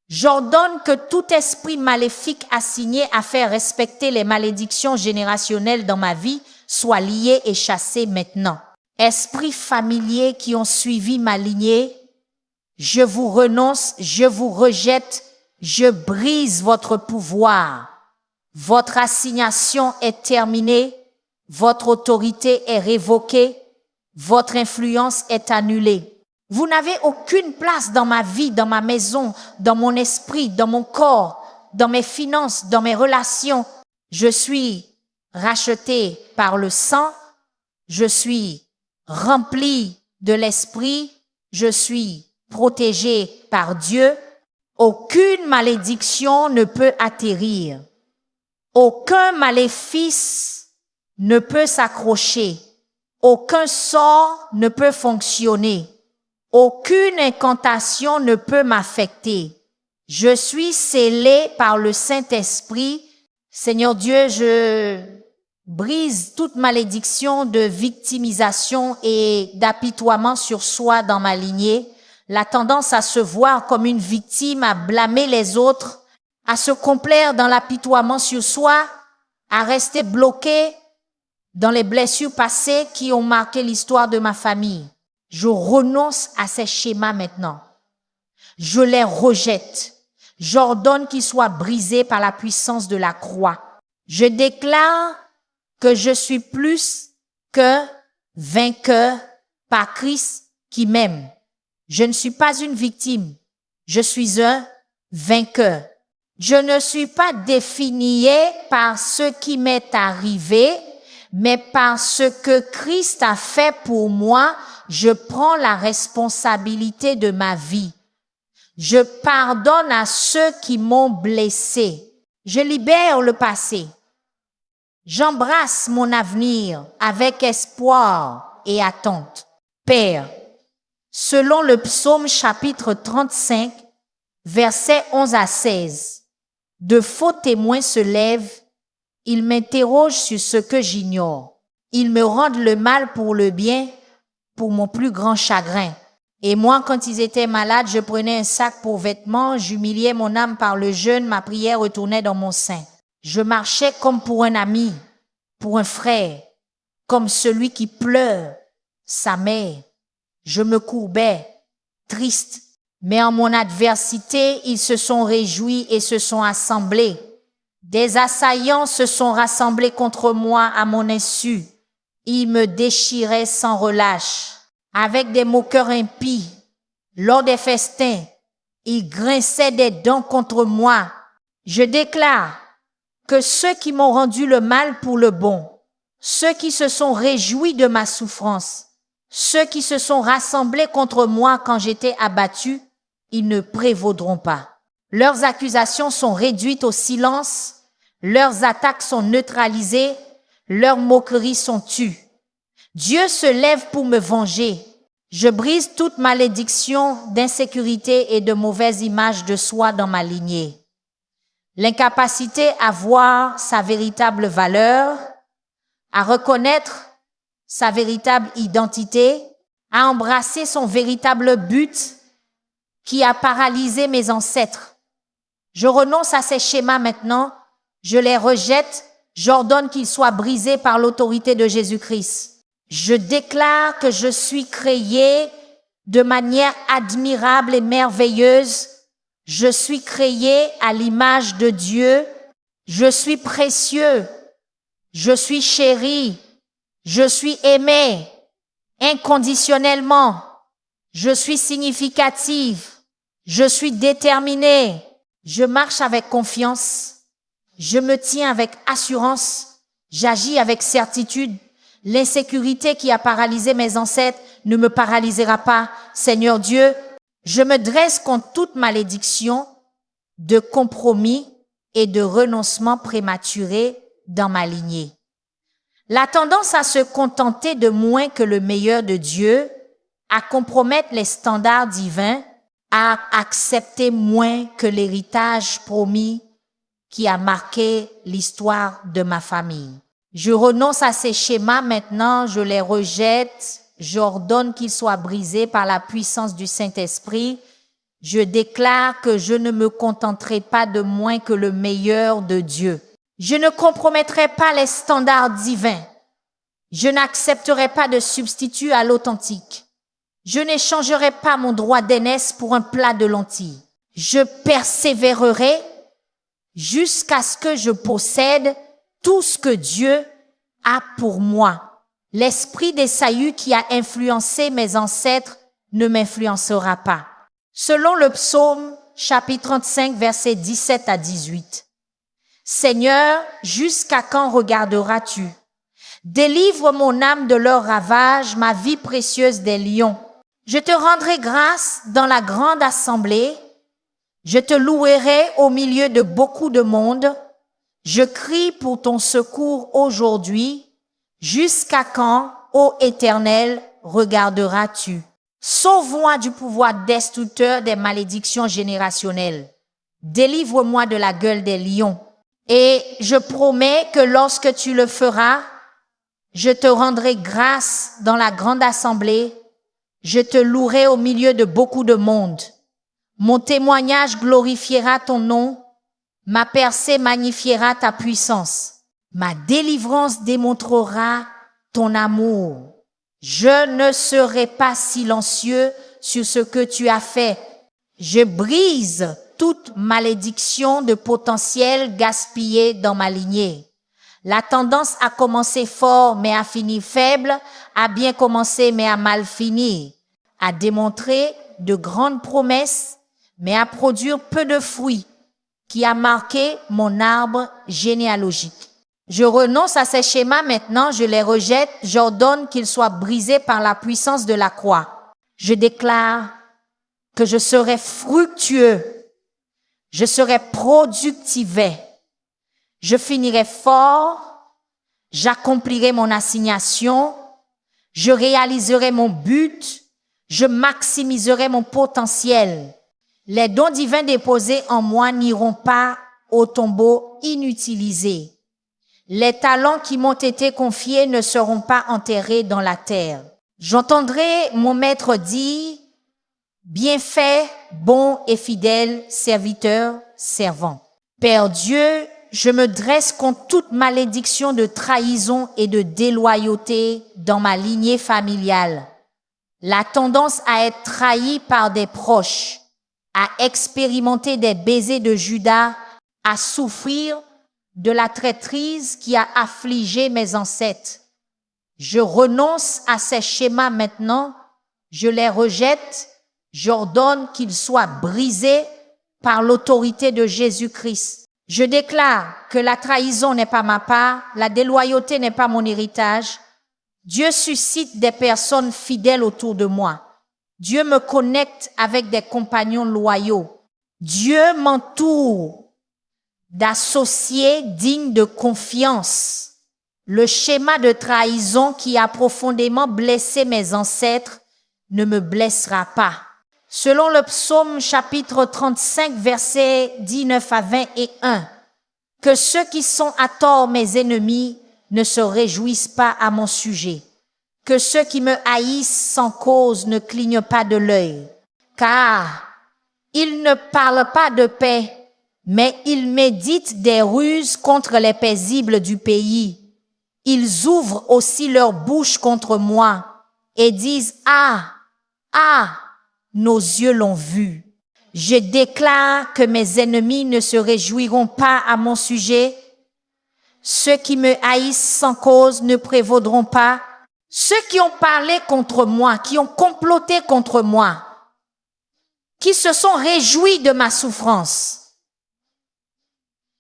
J'ordonne que tout esprit maléfique assigné à faire respecter les malédictions générationnelles dans ma vie soit lié et chassé maintenant. Esprits familiers qui ont suivi ma lignée, je vous renonce, je vous rejette, je brise votre pouvoir. Votre assignation est terminée, votre autorité est révoquée, votre influence est annulée. Vous n'avez aucune place dans ma vie, dans ma maison, dans mon esprit, dans mon corps, dans mes finances, dans mes relations. Je suis racheté par le sang, je suis rempli de l'esprit, je suis protégé par Dieu. Aucune malédiction ne peut atterrir. Aucun maléfice ne peut s'accrocher. Aucun sort ne peut fonctionner. Aucune incantation ne peut m'affecter. Je suis scellé par le Saint-Esprit. Seigneur Dieu, je brise toute malédiction de victimisation et d'apitoiement sur soi dans ma lignée. La tendance à se voir comme une victime, à blâmer les autres, à se complaire dans l'apitoiement sur soi, à rester bloqué dans les blessures passées qui ont marqué l'histoire de ma famille. Je renonce à ces schémas maintenant. Je les rejette. J'ordonne qu'ils soient brisés par la puissance de la croix. Je déclare que je suis plus que vainqueur par Christ qui m'aime. Je ne suis pas une victime. Je suis un vainqueur. Je ne suis pas défini par ce qui m'est arrivé, mais par ce que Christ a fait pour moi. Je prends la responsabilité de ma vie. Je pardonne à ceux qui m'ont blessé. Je libère le passé. J'embrasse mon avenir avec espoir et attente. Père, selon le psaume chapitre 35, versets 11 à 16, de faux témoins se lèvent, ils m'interrogent sur ce que j'ignore. Ils me rendent le mal pour le bien, pour mon plus grand chagrin. Et moi, quand ils étaient malades, je prenais un sac pour vêtements, j'humiliais mon âme par le jeûne, ma prière retournait dans mon sein. Je marchais comme pour un ami, pour un frère, comme celui qui pleure sa mère. Je me courbais, triste, Mais en mon adversité, ils se sont réjouis et se sont assemblés. Des assaillants se sont rassemblés contre moi à mon insu. Ils me déchiraient sans relâche. Avec des moqueurs impies, lors des festins, ils grinçaient des dents contre moi. Je déclare que ceux qui m'ont rendu le mal pour le bon, ceux qui se sont réjouis de ma souffrance, ceux qui se sont rassemblés contre moi quand j'étais abattu, ils ne prévaudront pas. Leurs accusations sont réduites au silence, leurs attaques sont neutralisées, leurs moqueries sont tues. Dieu se lève pour me venger. Je brise toute malédiction d'insécurité et de mauvaise image de soi dans ma lignée. L'incapacité à voir sa véritable valeur, à reconnaître sa véritable identité, à embrasser son véritable but qui a paralysé mes ancêtres. Je renonce à ces schémas maintenant, je les rejette, j'ordonne qu'ils soient brisés par l'autorité de Jésus-Christ. Je déclare que je suis créé de manière admirable et merveilleuse. Je suis créé à l'image de Dieu. Je suis précieux. Je suis chéri. Je suis aimé inconditionnellement. Je suis significative. Je suis déterminé. Je marche avec confiance. Je me tiens avec assurance. J'agis avec certitude. L'insécurité qui a paralysé mes ancêtres ne me paralysera pas. Seigneur Dieu, je me dresse contre toute malédiction de compromis et de renoncement prématuré dans ma lignée. La tendance à se contenter de moins que le meilleur de Dieu, à compromettre les standards divins, à accepter moins que l'héritage promis qui a marqué l'histoire de ma famille. Je renonce à ces schémas maintenant, je les rejette, j'ordonne qu'ils soient brisés par la puissance du Saint-Esprit. Je déclare que je ne me contenterai pas de moins que le meilleur de Dieu. Je ne compromettrai pas les standards divins. Je n'accepterai pas de substitut à l'authentique. Je n'échangerai pas mon droit d'aînesse pour un plat de lentilles. Je persévérerai jusqu'à ce que je possède tout ce que Dieu a pour moi. L'esprit d'Ésaü qui a influencé mes ancêtres ne m'influencera pas. Selon le psaume, chapitre 35, versets 17 à 18. Seigneur, jusqu'à quand regarderas-tu? Délivre mon âme de leurs ravages, ma vie précieuse des lions. Je te rendrai grâce dans la grande assemblée. Je te louerai au milieu de beaucoup de monde. Je crie pour ton secours aujourd'hui. Jusqu'à quand, ô Éternel, regarderas-tu? Sauve-moi du pouvoir destructeur des malédictions générationnelles. Délivre-moi de la gueule des lions. Et je promets que lorsque tu le feras, je te rendrai grâce dans la grande assemblée. Je te louerai au milieu de beaucoup de monde. Mon témoignage glorifiera ton nom. Ma percée magnifiera ta puissance. Ma délivrance démontrera ton amour. Je ne serai pas silencieux sur ce que tu as fait. Je brise toute malédiction de potentiel gaspillé dans ma lignée. La tendance à commencer fort mais à finir faible, à bien commencer mais à mal finir, à démontrer de grandes promesses mais à produire peu de fruits, qui a marqué mon arbre généalogique. Je renonce à ces schémas maintenant, je les rejette, j'ordonne qu'ils soient brisés par la puissance de la croix. Je déclare que je serai fructueux, je serai productif, je finirai fort, j'accomplirai mon assignation, je réaliserai mon but, je maximiserai mon potentiel. Les dons divins déposés en moi n'iront pas au tombeau inutilisé. Les talents qui m'ont été confiés ne seront pas enterrés dans la terre. J'entendrai mon maître dire, bien fait, bon et fidèle serviteur, servant. Père Dieu, je me dresse contre toute malédiction de trahison et de déloyauté dans ma lignée familiale. La tendance à être trahi par des proches, à expérimenter des baisers de Judas, à souffrir de la traîtrise qui a affligé mes ancêtres. Je renonce à ces schémas maintenant, je les rejette, j'ordonne qu'ils soient brisés par l'autorité de Jésus-Christ. Je déclare que la trahison n'est pas ma part, la déloyauté n'est pas mon héritage. Dieu suscite des personnes fidèles autour de moi. Dieu me connecte avec des compagnons loyaux. Dieu m'entoure d'associés dignes de confiance. Le schéma de trahison qui a profondément blessé mes ancêtres ne me blessera pas. Selon le psaume chapitre 35, versets 19 à 21, que ceux qui sont à tort mes ennemis ne se réjouissent pas à mon sujet, que ceux qui me haïssent sans cause ne clignent pas de l'œil, car ils ne parlent pas de paix, mais ils méditent des ruses contre les paisibles du pays. Ils ouvrent aussi leur bouche contre moi et disent « Ah, ah !» Nos yeux l'ont vu. Je déclare que mes ennemis ne se réjouiront pas à mon sujet. Ceux qui me haïssent sans cause ne prévaudront pas. Ceux qui ont parlé contre moi, qui ont comploté contre moi, qui se sont réjouis de ma souffrance,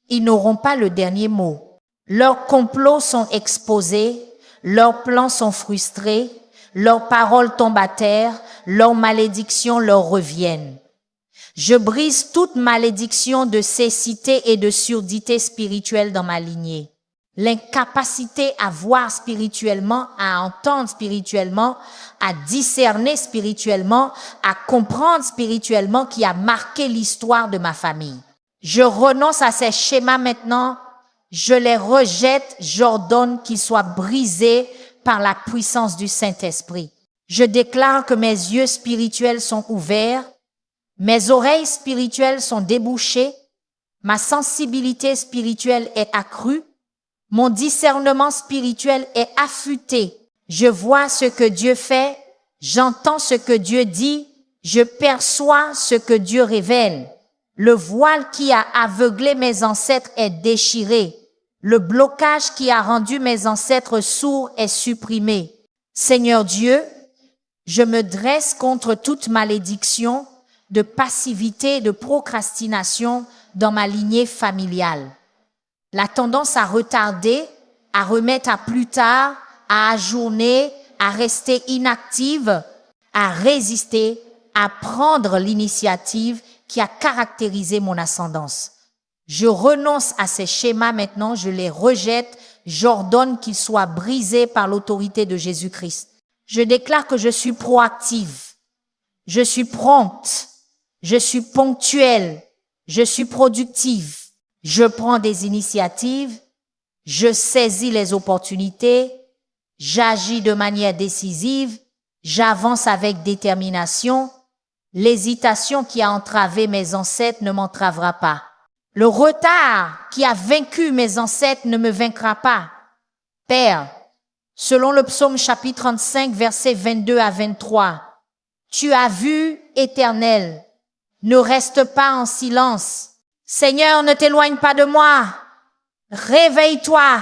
ils n'auront pas le dernier mot. Leurs complots sont exposés, leurs plans sont frustrés, leurs paroles tombent à terre, leurs malédictions leur reviennent. Je brise toute malédiction de cécité et de surdité spirituelle dans ma lignée. L'incapacité à voir spirituellement, à entendre spirituellement, à discerner spirituellement, à comprendre spirituellement qui a marqué l'histoire de ma famille. Je renonce à ces schémas maintenant, je les rejette, j'ordonne qu'ils soient brisés par la puissance du Saint-Esprit. Je déclare que mes yeux spirituels sont ouverts, mes oreilles spirituelles sont débouchées, ma sensibilité spirituelle est accrue, mon discernement spirituel est affûté. Je vois ce que Dieu fait, j'entends ce que Dieu dit, je perçois ce que Dieu révèle. Le voile qui a aveuglé mes ancêtres est déchiré. Le blocage qui a rendu mes ancêtres sourds est supprimé. Seigneur Dieu, je me dresse contre toute malédiction de passivité, de procrastination dans ma lignée familiale. La tendance à retarder, à remettre à plus tard, à ajourner, à rester inactive, à résister, à prendre l'initiative qui a caractérisé mon ascendance. Je renonce à ces schémas maintenant, je les rejette, j'ordonne qu'ils soient brisés par l'autorité de Jésus-Christ. Je déclare que je suis proactive, je suis prompte, je suis ponctuelle, je suis productive, je prends des initiatives, je saisis les opportunités, j'agis de manière décisive, j'avance avec détermination. L'hésitation qui a entravé mes ancêtres ne m'entravera pas. Le retard qui a vaincu mes ancêtres ne me vaincra pas. Père, selon le psaume chapitre 35, versets 22 à 23, tu as vu, Éternel, ne reste pas en silence. Seigneur, ne t'éloigne pas de moi. Réveille-toi,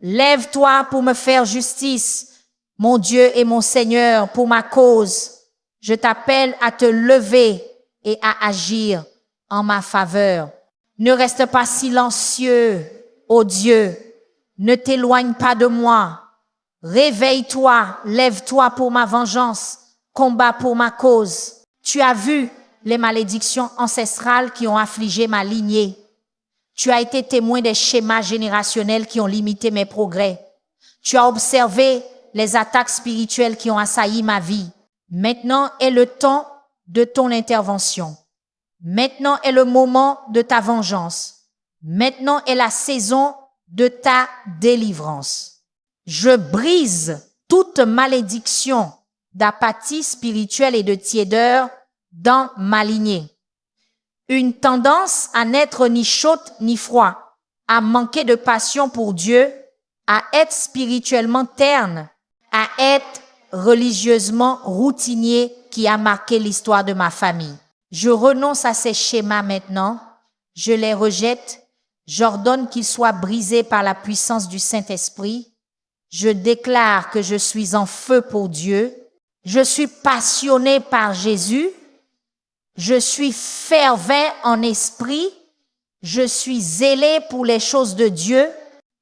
lève-toi pour me faire justice. Mon Dieu et mon Seigneur, pour ma cause, je t'appelle à te lever et à agir en ma faveur. Ne reste pas silencieux, ô Dieu. Ne t'éloigne pas de moi. Réveille-toi, lève-toi pour ma vengeance. Combat pour ma cause. Tu as vu les malédictions ancestrales qui ont affligé ma lignée. Tu as été témoin des schémas générationnels qui ont limité mes progrès. Tu as observé les attaques spirituelles qui ont assailli ma vie. Maintenant est le temps de ton intervention. Maintenant est le moment de ta vengeance. Maintenant est la saison de ta délivrance. Je brise toute malédiction d'apathie spirituelle et de tiédeur dans ma lignée. Une tendance à n'être ni chaude ni froid, à manquer de passion pour Dieu, à être spirituellement terne, à être religieusement routinier qui a marqué l'histoire de ma famille. Je renonce à ces schémas maintenant. Je les rejette. J'ordonne qu'ils soient brisés par la puissance du Saint-Esprit. Je déclare que je suis en feu pour Dieu. Je suis passionné par Jésus. Je suis fervent en esprit. Je suis zélé pour les choses de Dieu.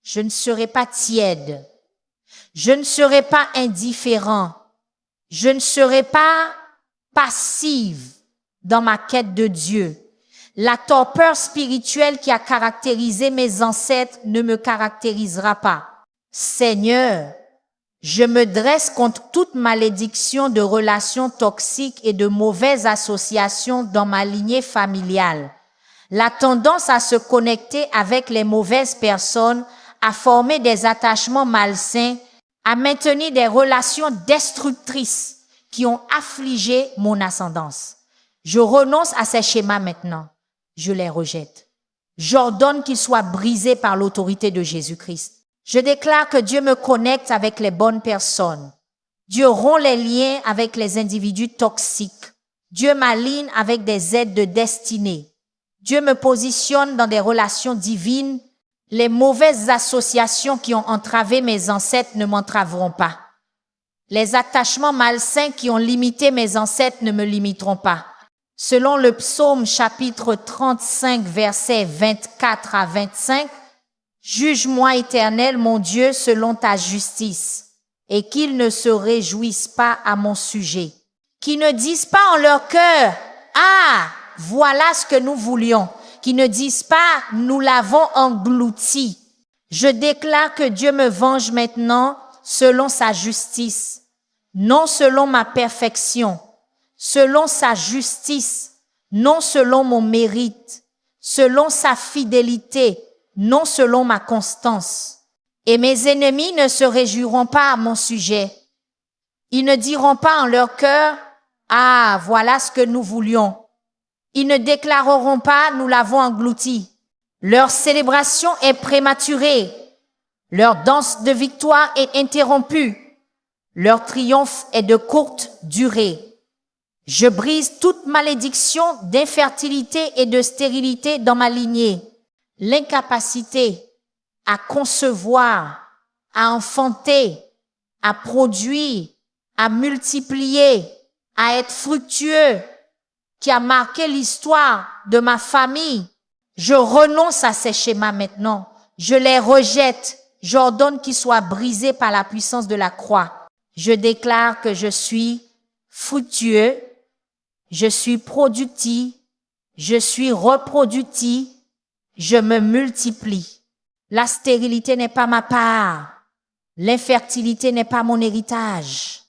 Je ne serai pas tiède. Je ne serai pas indifférent. Je ne serai pas passive dans ma quête de Dieu. La torpeur spirituelle qui a caractérisé mes ancêtres ne me caractérisera pas. Seigneur, je me dresse contre toute malédiction de relations toxiques et de mauvaises associations dans ma lignée familiale. La tendance à se connecter avec les mauvaises personnes, à former des attachements malsains, à maintenir des relations destructrices qui ont affligé mon ascendance. Je renonce à ces schémas maintenant. Je les rejette. J'ordonne qu'ils soient brisés par l'autorité de Jésus-Christ. Je déclare que Dieu me connecte avec les bonnes personnes. Dieu rompt les liens avec les individus toxiques. Dieu m'aligne avec des aides de destinée. Dieu me positionne dans des relations divines. Les mauvaises associations qui ont entravé mes ancêtres ne m'entraveront pas. Les attachements malsains qui ont limité mes ancêtres ne me limiteront pas. Selon le psaume chapitre 35, versets 24 à 25, « Juge-moi, Éternel, mon Dieu, selon ta justice, et qu'ils ne se réjouissent pas à mon sujet. Qu'ils ne disent pas en leur cœur, « Ah, voilà ce que nous voulions. » Qu'ils ne disent pas, « Nous l'avons englouti. » Je déclare que Dieu me venge maintenant selon sa justice, non selon ma perfection, selon sa justice, non selon mon mérite, selon sa fidélité, non selon ma constance. Et mes ennemis ne se réjouiront pas à mon sujet. Ils ne diront pas en leur cœur, « Ah, voilà ce que nous voulions. » Ils ne déclareront pas, « Nous l'avons englouti. » Leur célébration est prématurée. Leur danse de victoire est interrompue. Leur triomphe est de courte durée. Je brise toute malédiction d'infertilité et de stérilité dans ma lignée. L'incapacité à concevoir, à enfanter, à produire, à multiplier, à être fructueux, qui a marqué l'histoire de ma famille. Je renonce à ces schémas maintenant. Je les rejette. J'ordonne qu'ils soient brisés par la puissance de la croix. Je déclare que je suis fructueux, je suis productif, je suis reproductif, je me multiplie. La stérilité n'est pas ma part. L'infertilité n'est pas mon héritage.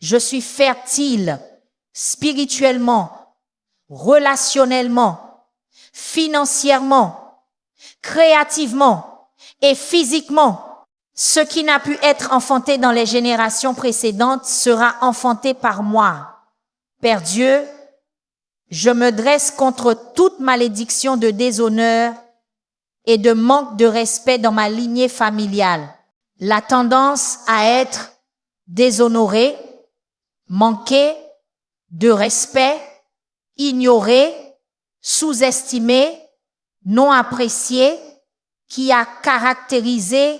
Je suis fertile spirituellement, relationnellement, financièrement, créativement et physiquement. Ce qui n'a pu être enfanté dans les générations précédentes sera enfanté par moi. Père Dieu, je me dresse contre toute malédiction de déshonneur et de manque de respect dans ma lignée familiale. La tendance à être déshonoré, manqué de respect, ignoré, sous-estimé, non apprécié, qui a caractérisé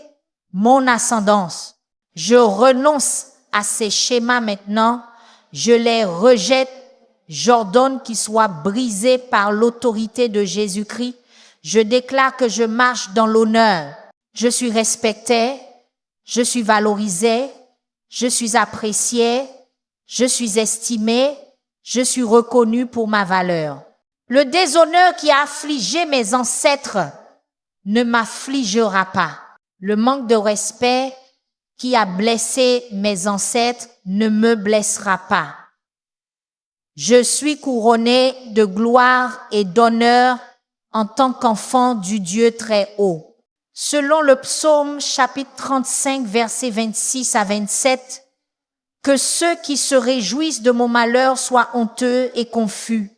mon ascendance. Je renonce à ces schémas maintenant. Je les rejette. J'ordonne qu'ils soient brisés par l'autorité de Jésus-Christ. Je déclare que je marche dans l'honneur. Je suis respecté. Je suis valorisé. Je suis apprécié. Je suis estimé. Je suis reconnu pour ma valeur. Le déshonneur qui a affligé mes ancêtres ne m'affligera pas. Le manque de respect qui a blessé mes ancêtres ne me blessera pas. Je suis couronné de gloire et d'honneur en tant qu'enfant du Dieu très haut. Selon le psaume chapitre 35, versets 26 à 27, « Que ceux qui se réjouissent de mon malheur soient honteux et confus.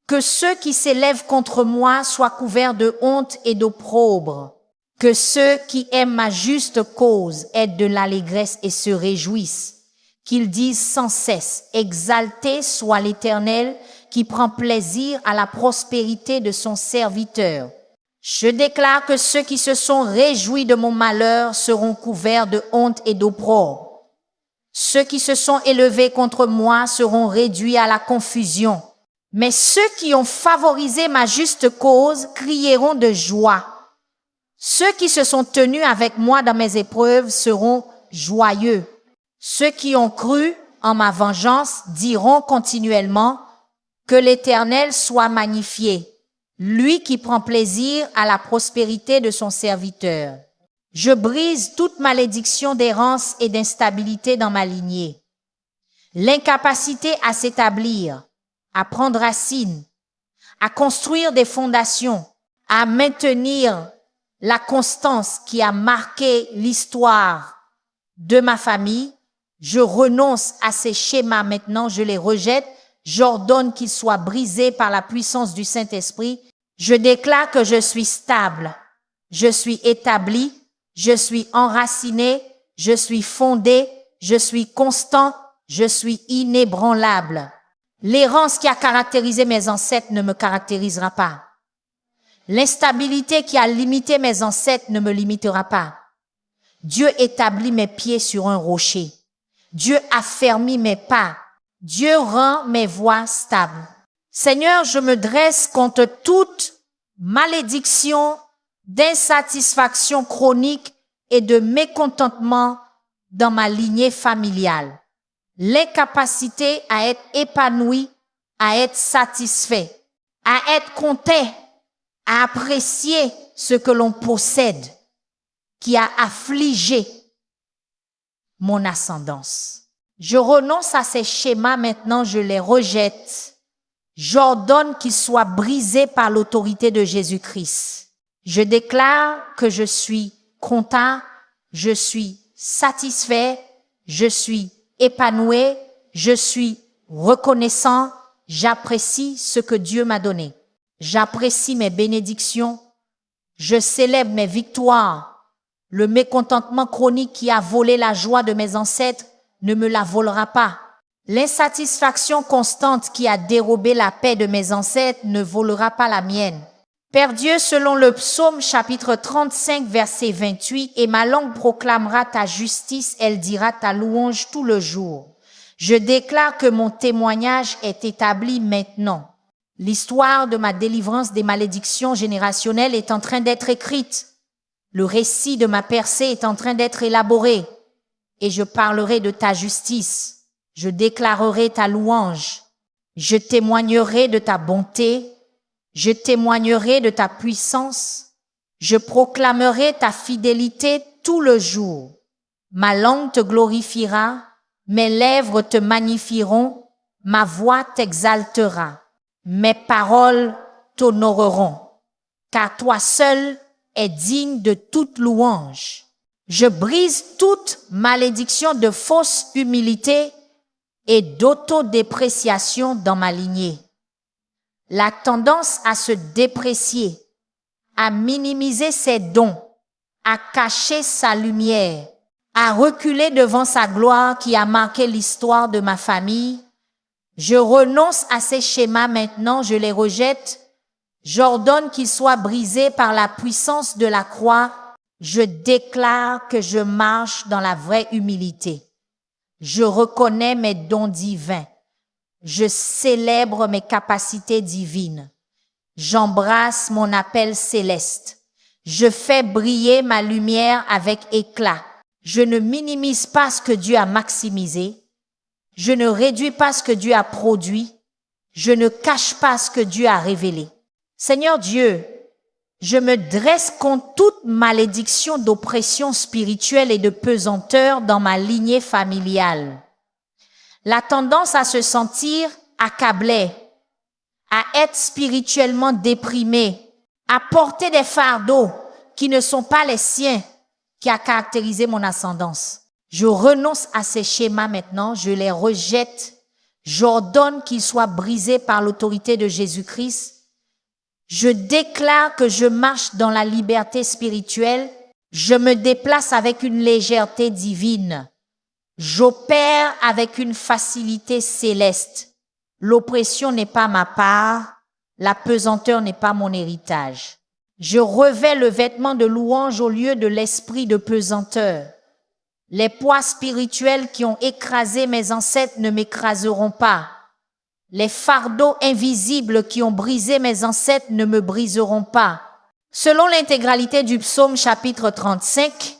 Que ceux qui s'élèvent contre moi soient couverts de honte et d'opprobre. Que ceux qui aiment ma juste cause aient de l'allégresse et se réjouissent. Qu'ils disent sans cesse, exalté soit l'Éternel, qui prend plaisir à la prospérité de son serviteur. Je déclare que ceux qui se sont réjouis de mon malheur seront couverts de honte et d'opprobre. Ceux qui se sont élevés contre moi seront réduits à la confusion. Mais ceux qui ont favorisé ma juste cause crieront de joie. Ceux qui se sont tenus avec moi dans mes épreuves seront joyeux. Ceux qui ont cru en ma vengeance diront continuellement que l'Éternel soit magnifié, lui qui prend plaisir à la prospérité de son serviteur. Je brise toute malédiction d'errance et d'instabilité dans ma lignée. L'incapacité à s'établir, à prendre racine, à construire des fondations, à maintenir la constance qui a marqué l'histoire de ma famille, je renonce à ces schémas maintenant, je les rejette, j'ordonne qu'ils soient brisés par la puissance du Saint-Esprit. Je déclare que je suis stable, je suis établi, je suis enraciné, je suis fondé, je suis constant, je suis inébranlable. L'errance qui a caractérisé mes ancêtres ne me caractérisera pas. L'instabilité qui a limité mes ancêtres ne me limitera pas. Dieu établit mes pieds sur un rocher. Dieu affermit mes pas. Dieu rend mes voies stables. Seigneur, je me dresse contre toute malédiction, d'insatisfaction chronique et de mécontentement dans ma lignée familiale. L'incapacité à être épanoui, à être satisfait, à être content, à apprécier ce que l'on possède, qui a affligé mon ascendance. Je renonce à ces schémas maintenant, je les rejette. J'ordonne qu'ils soient brisés par l'autorité de Jésus-Christ. Je déclare que je suis content, je suis satisfait, je suis épanoui, je suis reconnaissant, j'apprécie ce que Dieu m'a donné. J'apprécie mes bénédictions, je célèbre mes victoires. Le mécontentement chronique qui a volé la joie de mes ancêtres ne me la volera pas. L'insatisfaction constante qui a dérobé la paix de mes ancêtres ne volera pas la mienne. Père Dieu, selon le psaume chapitre 35 verset 28, « Et ma langue proclamera ta justice, elle dira ta louange tout le jour. » Je déclare que mon témoignage est établi maintenant. L'histoire de ma délivrance des malédictions générationnelles est en train d'être écrite. Le récit de ma percée est en train d'être élaboré. Et je parlerai de ta justice. Je déclarerai ta louange. Je témoignerai de ta bonté. Je témoignerai de ta puissance. Je proclamerai ta fidélité tout le jour. Ma langue te glorifiera. Mes lèvres te magnifieront. Ma voix t'exaltera. Mes paroles t'honoreront. Car toi seul est digne de toute louange. Je brise toute malédiction de fausse humilité et d'autodépréciation dans ma lignée. La tendance à se déprécier, à minimiser ses dons, à cacher sa lumière, à reculer devant sa gloire qui a marqué l'histoire de ma famille. Je renonce à ces schémas maintenant, je les rejette. J'ordonne qu'ils soient brisés par la puissance de la croix. Je déclare que je marche dans la vraie humilité. Je reconnais mes dons divins. Je célèbre mes capacités divines. J'embrasse mon appel céleste. Je fais briller ma lumière avec éclat. Je ne minimise pas ce que Dieu a maximisé. Je ne réduis pas ce que Dieu a produit. Je ne cache pas ce que Dieu a révélé. Seigneur Dieu, je me dresse contre toute malédiction d'oppression spirituelle et de pesanteur dans ma lignée familiale. La tendance à se sentir accablé, à être spirituellement déprimé, à porter des fardeaux qui ne sont pas les siens, qui a caractérisé mon ascendance. Je renonce à ces schémas maintenant, je les rejette. J'ordonne qu'ils soient brisés par l'autorité de Jésus-Christ. Je déclare que je marche dans la liberté spirituelle. Je me déplace avec une légèreté divine. J'opère avec une facilité céleste. L'oppression n'est pas ma part, la pesanteur n'est pas mon héritage. Je revais le vêtement de louange au lieu de l'esprit de pesanteur. Les poids spirituels qui ont écrasé mes ancêtres ne m'écraseront pas. Les fardeaux invisibles qui ont brisé mes ancêtres ne me briseront pas. Selon l'intégralité du psaume chapitre 35,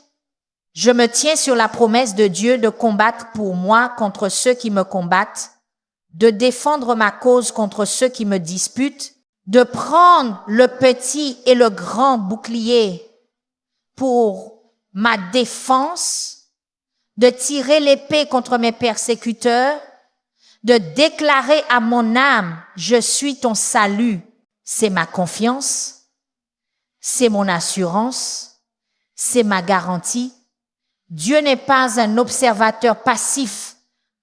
je me tiens sur la promesse de Dieu de combattre pour moi contre ceux qui me combattent, de défendre ma cause contre ceux qui me disputent, de prendre le petit et le grand bouclier pour ma défense, de tirer l'épée contre mes persécuteurs, de déclarer à mon âme, je suis ton salut. C'est ma confiance, c'est mon assurance, c'est ma garantie. Dieu n'est pas un observateur passif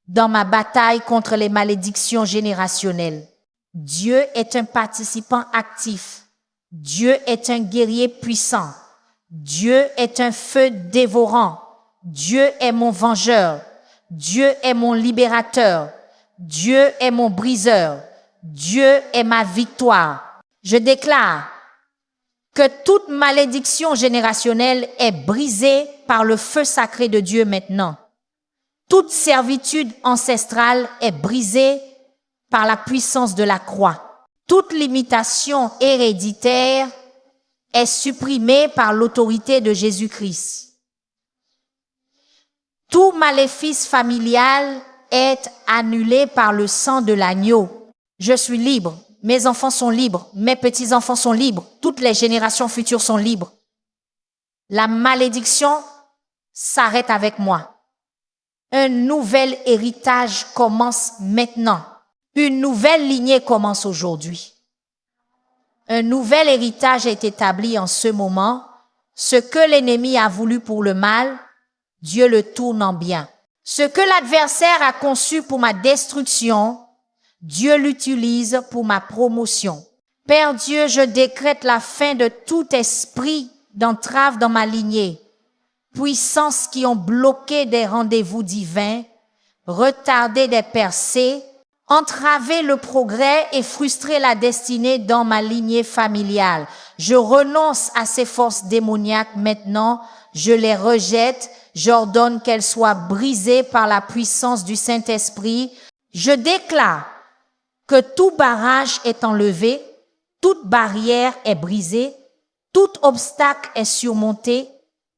dans ma bataille contre les malédictions générationnelles. Dieu est un participant actif. Dieu est un guerrier puissant. Dieu est un feu dévorant. Dieu est mon vengeur. Dieu est mon libérateur. Dieu est mon briseur. Dieu est ma victoire. Je déclare que toute malédiction générationnelle est brisée par le feu sacré de Dieu maintenant. Toute servitude ancestrale est brisée par la puissance de la croix. Toute limitation héréditaire est supprimée par l'autorité de Jésus-Christ. Tout maléfice familial est annulé par le sang de l'agneau. Je suis libre. Mes enfants sont libres. Mes petits-enfants sont libres. Toutes les générations futures sont libres. La malédiction s'arrête avec moi. Un nouvel héritage commence maintenant. Une nouvelle lignée commence aujourd'hui. Un nouvel héritage est établi en ce moment. Ce que l'ennemi a voulu pour le mal, Dieu le tourne en bien. Ce que l'adversaire a conçu pour ma destruction, Dieu l'utilise pour ma promotion. Père Dieu, je décrète la fin de tout esprit d'entrave dans ma lignée. Puissances qui ont bloqué des rendez-vous divins, retardé des percées, entravé le progrès et frustré la destinée dans ma lignée familiale. Je renonce à ces forces démoniaques maintenant, je les rejette, j'ordonne qu'elles soient brisées par la puissance du Saint-Esprit. Je déclare que tout barrage est enlevé, toute barrière est brisée, tout obstacle est surmonté,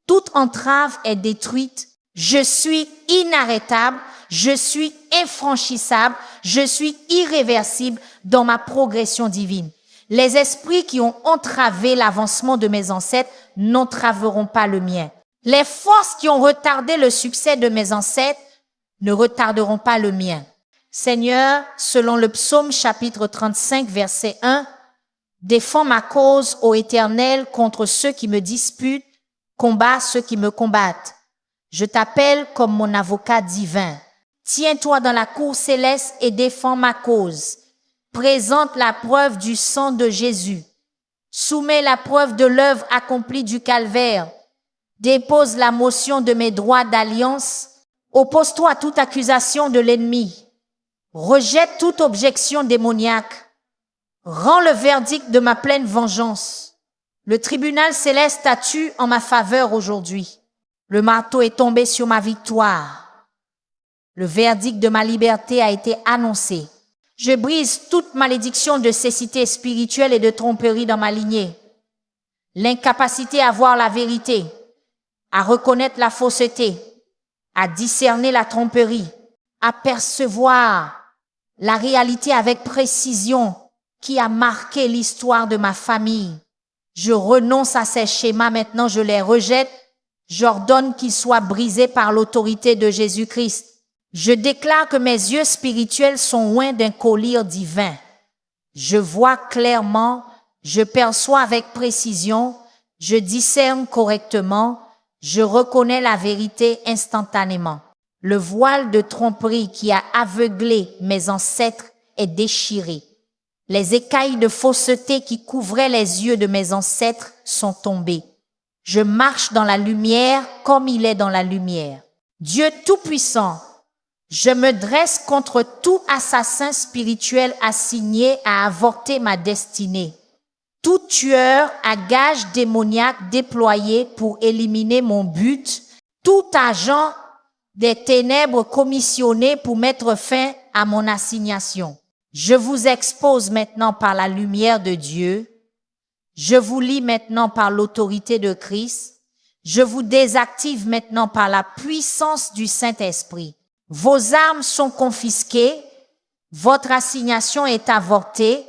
toute entrave est détruite. Je suis inarrêtable, je suis infranchissable, je suis irréversible dans ma progression divine. Les esprits qui ont entravé l'avancement de mes ancêtres n'entraveront pas le mien. Les forces qui ont retardé le succès de mes ancêtres ne retarderont pas le mien. Seigneur, selon le psaume chapitre 35, verset 1, défends ma cause, ô Éternel, contre ceux qui me disputent, combat ceux qui me combattent. Je t'appelle comme mon avocat divin. Tiens-toi dans la cour céleste et défends ma cause. Présente la preuve du sang de Jésus. Soumets la preuve de l'œuvre accomplie du calvaire. Dépose la motion de mes droits d'alliance. Oppose-toi à toute accusation de l'ennemi. Rejette toute objection démoniaque. Rends le verdict de ma pleine vengeance. Le tribunal céleste statue en ma faveur aujourd'hui. Le marteau est tombé sur ma victoire. Le verdict de ma liberté a été annoncé. Je brise toute malédiction de cécité spirituelle et de tromperie dans ma lignée. L'incapacité à voir la vérité, à reconnaître la fausseté, à discerner la tromperie, à percevoir la réalité avec précision qui a marqué l'histoire de ma famille. Je renonce à ces schémas maintenant, je les rejette. J'ordonne qu'ils soient brisés par l'autorité de Jésus-Christ. Je déclare que mes yeux spirituels sont loin d'un collier divin. Je vois clairement, je perçois avec précision, je discerne correctement, je reconnais la vérité instantanément. Le voile de tromperie qui a aveuglé mes ancêtres est déchiré. Les écailles de fausseté qui couvraient les yeux de mes ancêtres sont tombées. Je marche dans la lumière comme il est dans la lumière. Dieu Tout-Puissant, Je me dresse contre tout assassin spirituel assigné à avorter ma destinée. Tout tueur à gage démoniaque déployé pour éliminer mon but. Tout agent des ténèbres commissionné pour mettre fin à mon assignation. Je vous expose maintenant par la lumière de Dieu. Je vous lie maintenant par l'autorité de Christ. Je vous désactive maintenant par la puissance du Saint-Esprit. Vos armes sont confisquées. Votre assignation est avortée.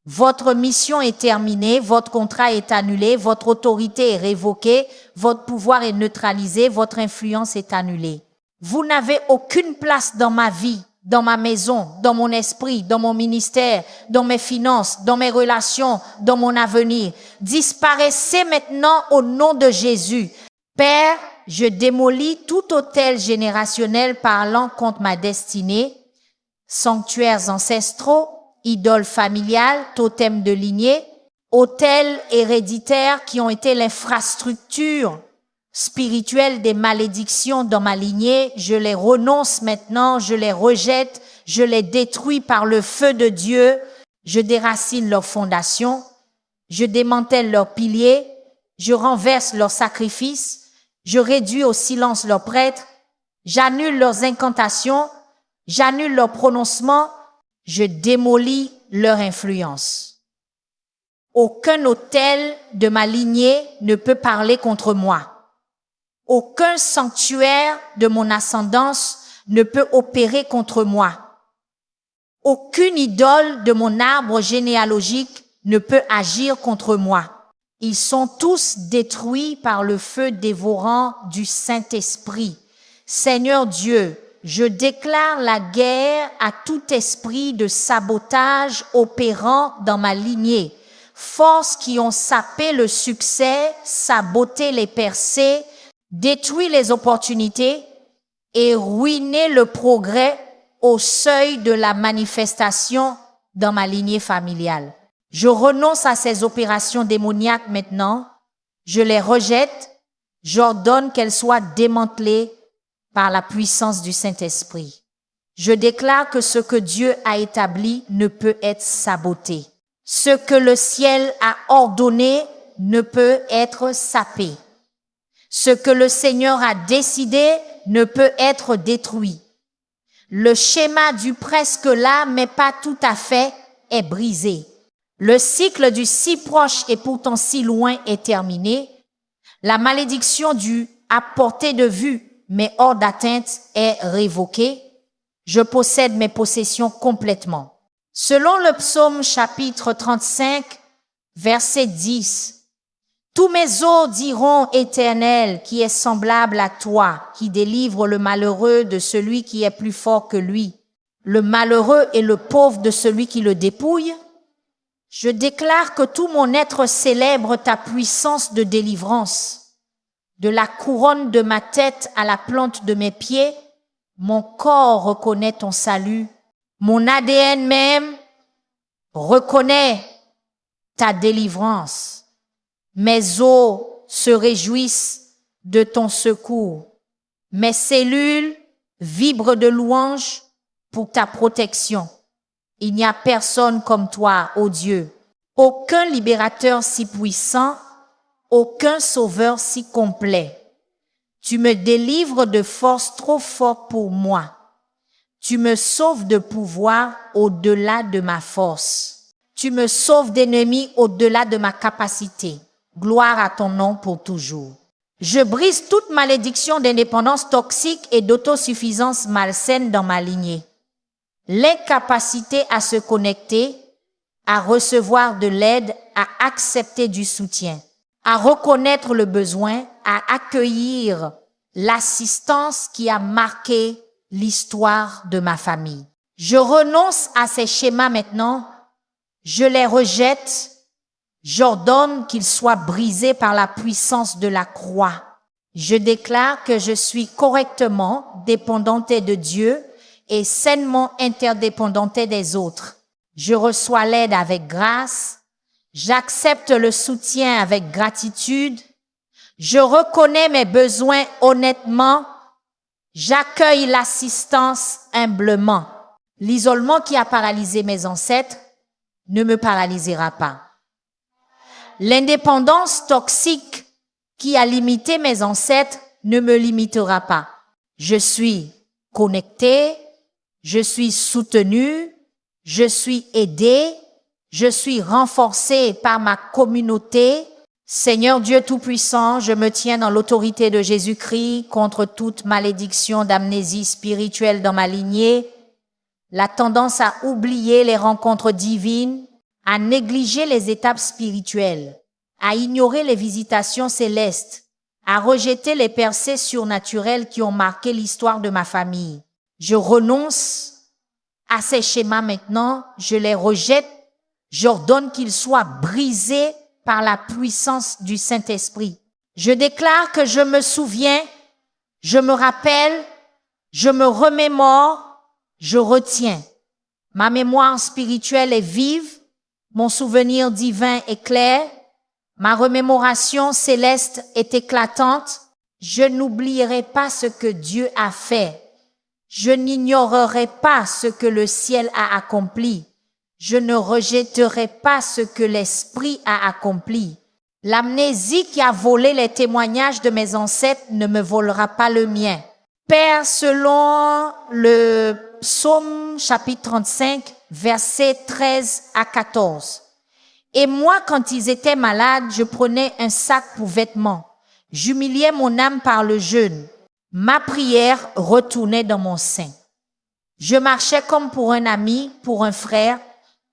Votre mission est terminée. Votre contrat est annulé. Votre autorité est révoquée. Votre pouvoir est neutralisé. Votre influence est annulée. Vous n'avez aucune place dans ma vie, dans ma maison, dans mon esprit, dans mon ministère, dans mes finances, dans mes relations, dans mon avenir. Disparaissez maintenant au nom de Jésus. Père, je démolis tout autel générationnel parlant contre ma destinée, sanctuaires ancestraux, idoles familiales, totems de lignée, autels héréditaires qui ont été l'infrastructure spirituelle des malédictions dans ma lignée. Je les renonce maintenant, je les rejette, je les détruis par le feu de Dieu, je déracine leurs fondations, je démantèle leurs piliers, je renverse leurs sacrifices, je réduis au silence leurs prêtres, j'annule leurs incantations, j'annule leurs prononcements, je démolis leur influence. Aucun autel de ma lignée ne peut parler contre moi. Aucun sanctuaire de mon ascendance ne peut opérer contre moi. Aucune idole de mon arbre généalogique ne peut agir contre moi. Ils sont tous détruits par le feu dévorant du Saint-Esprit. Seigneur Dieu, je déclare la guerre à tout esprit de sabotage opérant dans ma lignée. Forces qui ont sapé le succès, saboté les percées, détruit les opportunités et ruiné le progrès au seuil de la manifestation dans ma lignée familiale. Je renonce à ces opérations démoniaques maintenant. Je les rejette. J'ordonne qu'elles soient démantelées par la puissance du Saint-Esprit. Je déclare que ce que Dieu a établi ne peut être saboté. Ce que le ciel a ordonné ne peut être sapé. Ce que le Seigneur a décidé ne peut être détruit. Le schéma du presque là, mais pas tout à fait, est brisé. Le cycle du si proche et pourtant si loin est terminé. La malédiction du à portée de vue, mais hors d'atteinte est révoquée. Je possède mes possessions complètement. Selon le psaume chapitre 35, verset 10, tous mes os diront, Éternel, qui est semblable à toi, qui délivre le malheureux de celui qui est plus fort que lui, le malheureux et le pauvre de celui qui le dépouille. Je déclare que tout mon être célèbre ta puissance de délivrance. De la couronne de ma tête à la plante de mes pieds, mon corps reconnaît ton salut. Mon ADN même reconnaît ta délivrance. Mes os se réjouissent de ton secours. Mes cellules vibrent de louange pour ta protection. Il n'y a personne comme toi, ô Dieu. Aucun libérateur si puissant, aucun sauveur si complet. Tu me délivres de force trop forte pour moi. Tu me sauves de pouvoir au-delà de ma force. Tu me sauves d'ennemis au-delà de ma capacité. Gloire à ton nom pour toujours. Je brise toute malédiction d'indépendance toxique et d'autosuffisance malsaine dans ma lignée. L'incapacité à se connecter, à recevoir de l'aide, à accepter du soutien, à reconnaître le besoin, à accueillir l'assistance qui a marqué l'histoire de ma famille. Je renonce à ces schémas maintenant. Je les rejette. J'ordonne qu'ils soient brisés par la puissance de la croix. Je déclare que je suis correctement dépendante de Dieu et sainement interdépendante des autres. Je reçois l'aide avec grâce. J'accepte le soutien avec gratitude. Je reconnais mes besoins honnêtement. J'accueille l'assistance humblement. L'isolement qui a paralysé mes ancêtres ne me paralysera pas. L'indépendance toxique qui a limité mes ancêtres ne me limitera pas. Je suis connecté, je suis soutenu, je suis aidé, je suis renforcé par ma communauté. Seigneur Dieu Tout-Puissant, je me tiens dans l'autorité de Jésus-Christ contre toute malédiction d'amnésie spirituelle dans ma lignée, la tendance à oublier les rencontres divines, à négliger les étapes spirituelles, à ignorer les visitations célestes, à rejeter les percées surnaturelles qui ont marqué l'histoire de ma famille. Je renonce à ces schémas maintenant, je les rejette, j'ordonne qu'ils soient brisés par la puissance du Saint-Esprit. Je déclare que je me souviens, je me rappelle, je me remémore, je retiens. Ma mémoire spirituelle est vive, mon souvenir divin est clair, ma remémoration céleste est éclatante. Je n'oublierai pas ce que Dieu a fait. Je n'ignorerai pas ce que le ciel a accompli. Je ne rejetterai pas ce que l'Esprit a accompli. L'amnésie qui a volé les témoignages de mes ancêtres ne me volera pas le mien. Père, selon le psaume chapitre 35, versets 13 à 14. Et moi, quand ils étaient malades, je prenais un sac pour vêtements. J'humiliais mon âme par le jeûne. Ma prière retournait dans mon sein. Je marchais comme pour un ami, pour un frère,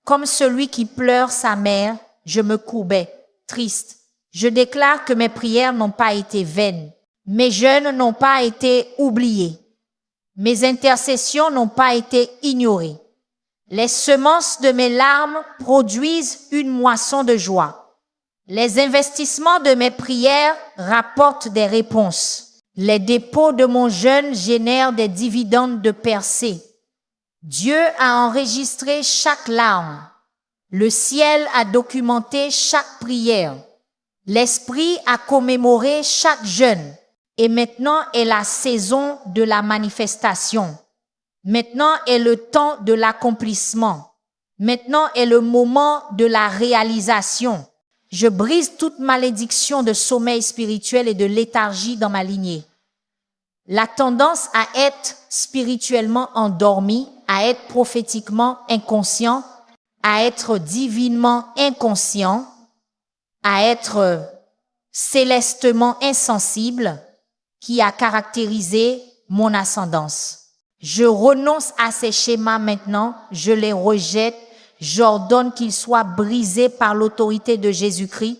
comme celui qui pleure sa mère. Je me courbais, triste. Je déclare que mes prières n'ont pas été vaines. Mes jeûnes n'ont pas été oubliés. Mes intercessions n'ont pas été ignorées. Les semences de mes larmes produisent une moisson de joie. Les investissements de mes prières rapportent des réponses. Les dépôts de mon jeûne génèrent des dividendes de percée. Dieu a enregistré chaque larme. Le ciel a documenté chaque prière. L'Esprit a commémoré chaque jeûne. Et maintenant est la saison de la manifestation. Maintenant est le temps de l'accomplissement. Maintenant est le moment de la réalisation. Je brise toute malédiction de sommeil spirituel et de léthargie dans ma lignée. La tendance à être spirituellement endormi, à être prophétiquement inconscient, à être divinement inconscient, à être célestement insensible, qui a caractérisé mon ascendance. Je renonce à ces schémas maintenant, je les rejette, j'ordonne qu'ils soient brisés par l'autorité de Jésus-Christ.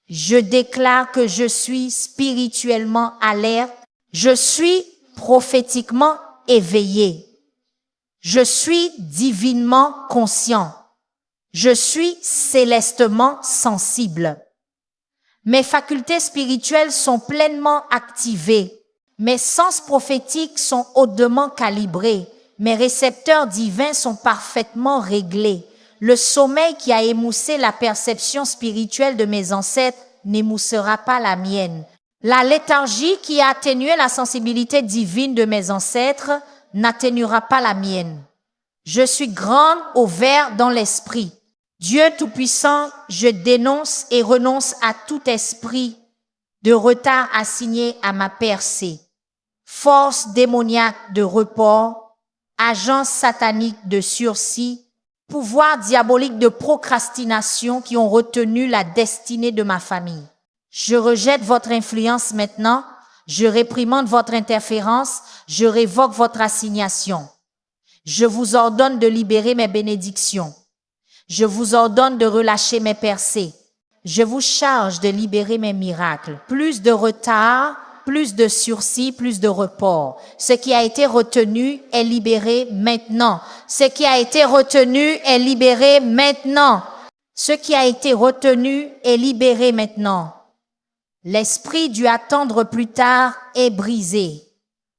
Je déclare que je suis spirituellement alerte, je suis prophétiquement éveillé, je suis divinement conscient, je suis célestement sensible. Mes facultés spirituelles sont pleinement activées. Mes sens prophétiques sont hautement calibrés. Mes récepteurs divins sont parfaitement réglés. Le sommeil qui a émoussé la perception spirituelle de mes ancêtres n'émoussera pas la mienne. La léthargie qui a atténué la sensibilité divine de mes ancêtres n'atténuera pas la mienne. Je suis grande au vert dans l'esprit. Dieu Tout-Puissant, je dénonce et renonce à tout esprit de retard assigné à ma percée. Force démoniaque de report, agence satanique de sursis, pouvoir diabolique de procrastination qui ont retenu la destinée de ma famille. Je rejette votre influence maintenant, je réprimande votre interférence, je révoque votre assignation. Je vous ordonne de libérer mes bénédictions. Je vous ordonne de relâcher mes percées. Je vous charge de libérer mes miracles. Plus de retard, plus de sursis, plus de report. Ce qui a été retenu est libéré maintenant. Ce qui a été retenu est libéré maintenant. Ce qui a été retenu est libéré maintenant. L'esprit du attendre plus tard est brisé.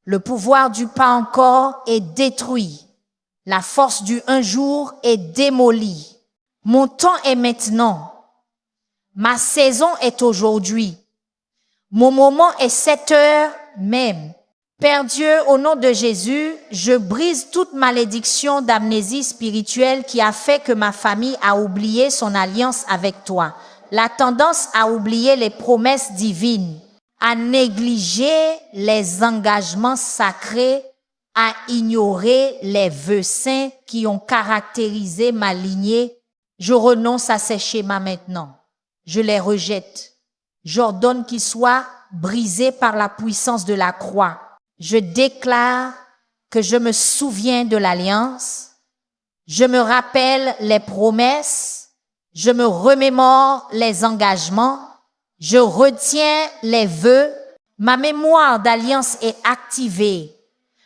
Le pouvoir du pas encore est détruit. La force du un jour est démolie. Mon temps est maintenant. Ma saison est aujourd'hui. Mon moment est 7 heures même. Père Dieu, au nom de Jésus, je brise toute malédiction d'amnésie spirituelle qui a fait que ma famille a oublié son alliance avec toi. La tendance à oublier les promesses divines, à négliger les engagements sacrés, à ignorer les vœux saints qui ont caractérisé ma lignée. Je renonce à ces schémas maintenant. Je les rejette. J'ordonne qu'ils soient brisés par la puissance de la croix. Je déclare que je me souviens de l'alliance. Je me rappelle les promesses. Je me remémore les engagements. Je retiens les vœux. Ma mémoire d'alliance est activée.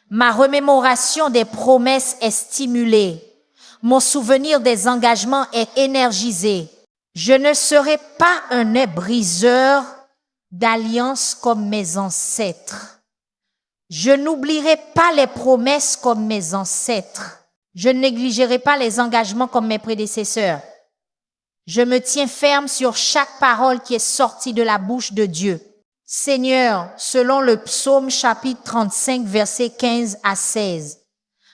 Ma remémoration des promesses est stimulée. Mon souvenir des engagements est énergisé. Je ne serai pas un nez briseur d'alliance comme mes ancêtres. Je n'oublierai pas les promesses comme mes ancêtres. Je ne négligerai pas les engagements comme mes prédécesseurs. Je me tiens ferme sur chaque parole qui est sortie de la bouche de Dieu. Seigneur, selon le psaume chapitre 35, versets 15 à 16.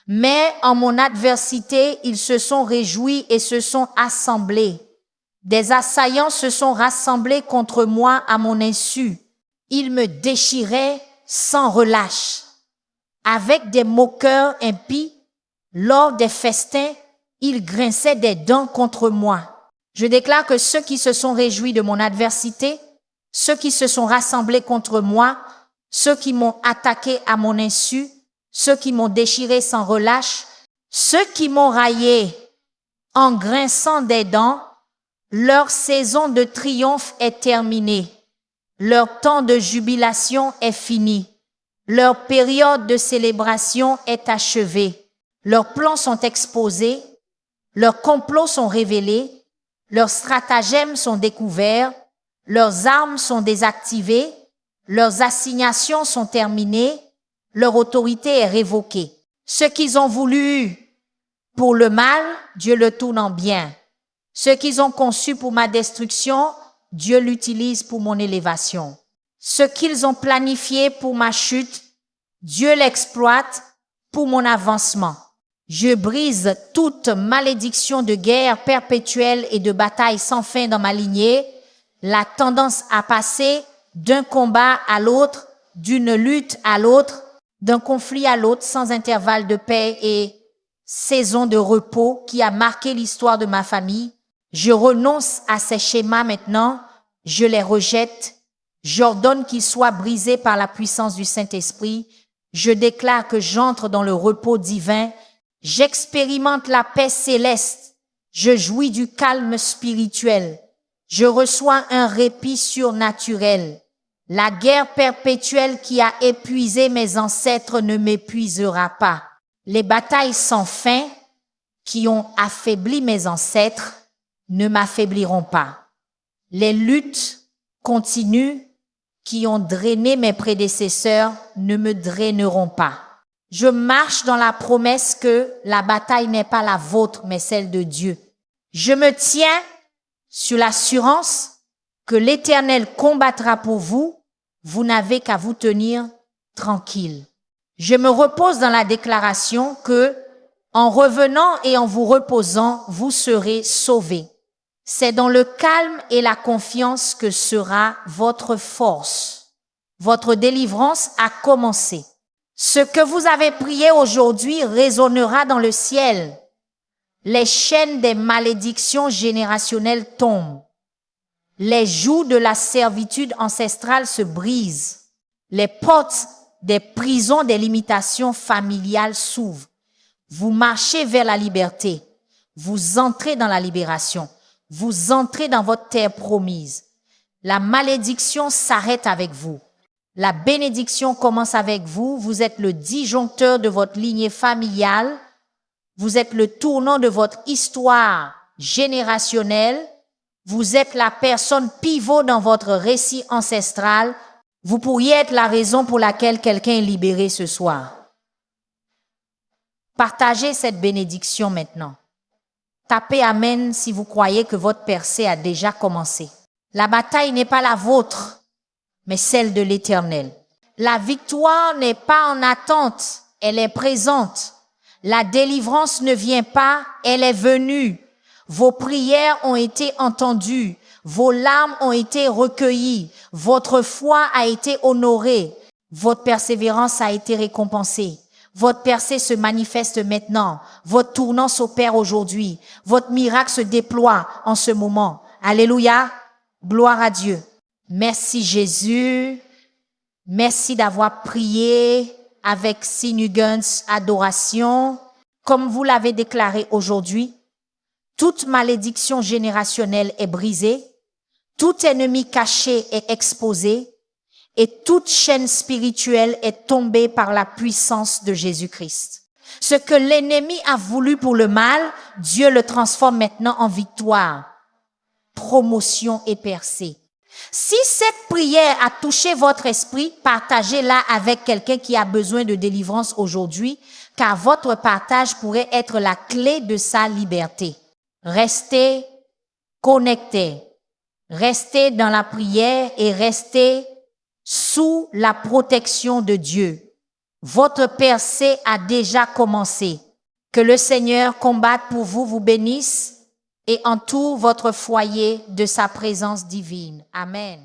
Mais en mon adversité, ils se sont réjouis et se sont assemblés. Des assaillants se sont rassemblés contre moi à mon insu. Ils me déchiraient sans relâche. Avec des moqueurs impies, lors des festins, ils grinçaient des dents contre moi. Je déclare que ceux qui se sont réjouis de mon adversité, ceux qui se sont rassemblés contre moi, ceux qui m'ont attaqué à mon insu, ceux qui m'ont déchiré sans relâche, ceux qui m'ont raillé en grinçant des dents, leur saison de triomphe est terminée. Leur temps de jubilation est fini. Leur période de célébration est achevée. Leurs plans sont exposés. Leurs complots sont révélés. Leurs stratagèmes sont découverts. Leurs armes sont désactivées. Leurs assignations sont terminées. Leur autorité est révoquée. Ce qu'ils ont voulu pour le mal, Dieu le tourne en bien. Ce qu'ils ont conçu pour ma destruction, Dieu l'utilise pour mon élévation. Ce qu'ils ont planifié pour ma chute, Dieu l'exploite pour mon avancement. Je brise toute malédiction de guerre perpétuelle et de bataille sans fin dans ma lignée, la tendance à passer d'un combat à l'autre, d'une lutte à l'autre, d'un conflit à l'autre sans intervalle de paix et saison de repos qui a marqué l'histoire de ma famille. Je renonce à ces schémas maintenant, je les rejette, j'ordonne qu'ils soient brisés par la puissance du Saint-Esprit, je déclare que j'entre dans le repos divin, j'expérimente la paix céleste, je jouis du calme spirituel, je reçois un répit surnaturel. La guerre perpétuelle qui a épuisé mes ancêtres ne m'épuisera pas. Les batailles sans fin qui ont affaibli mes ancêtres ne m'affaibliront pas. Les luttes continues qui ont drainé mes prédécesseurs ne me draineront pas. Je marche dans la promesse que la bataille n'est pas la vôtre, mais celle de Dieu. Je me tiens sur l'assurance que l'Éternel combattra pour vous. Vous n'avez qu'à vous tenir tranquille. Je me repose dans la déclaration que, en revenant et en vous reposant, vous serez sauvés. C'est dans le calme et la confiance que sera votre force. Votre délivrance a commencé. Ce que vous avez prié aujourd'hui résonnera dans le ciel. Les chaînes des malédictions générationnelles tombent. Les jougs de la servitude ancestrale se brisent. Les portes des prisons des limitations familiales s'ouvrent. Vous marchez vers la liberté. Vous entrez dans la libération. Vous entrez dans votre terre promise. La malédiction s'arrête avec vous. La bénédiction commence avec vous. Vous êtes le disjoncteur de votre lignée familiale. Vous êtes le tournant de votre histoire générationnelle. Vous êtes la personne pivot dans votre récit ancestral. Vous pourriez être la raison pour laquelle quelqu'un est libéré ce soir. Partagez cette bénédiction maintenant. Tapez Amen si vous croyez que votre percée a déjà commencé. La bataille n'est pas la vôtre, mais celle de l'Éternel. La victoire n'est pas en attente, elle est présente. La délivrance ne vient pas, elle est venue. Vos prières ont été entendues, vos larmes ont été recueillies, votre foi a été honorée, votre persévérance a été récompensée. Votre percée se manifeste maintenant, votre tournant s'opère aujourd'hui, votre miracle se déploie en ce moment. Alléluia, gloire à Dieu. Merci Jésus, merci d'avoir prié avec Sinugans Adoration. Comme vous l'avez déclaré aujourd'hui, toute malédiction générationnelle est brisée, tout ennemi caché est exposé et toute chaîne spirituelle est tombée par la puissance de Jésus-Christ. Ce que l'ennemi a voulu pour le mal, Dieu le transforme maintenant en victoire, promotion et percée. Si cette prière a touché votre esprit, partagez-la avec quelqu'un qui a besoin de délivrance aujourd'hui, car votre partage pourrait être la clé de sa liberté. Restez connectés, restez dans la prière et restez sous la protection de Dieu. Votre percée a déjà commencé. Que le Seigneur combatte pour vous, vous bénisse et entoure votre foyer de sa présence divine. Amen.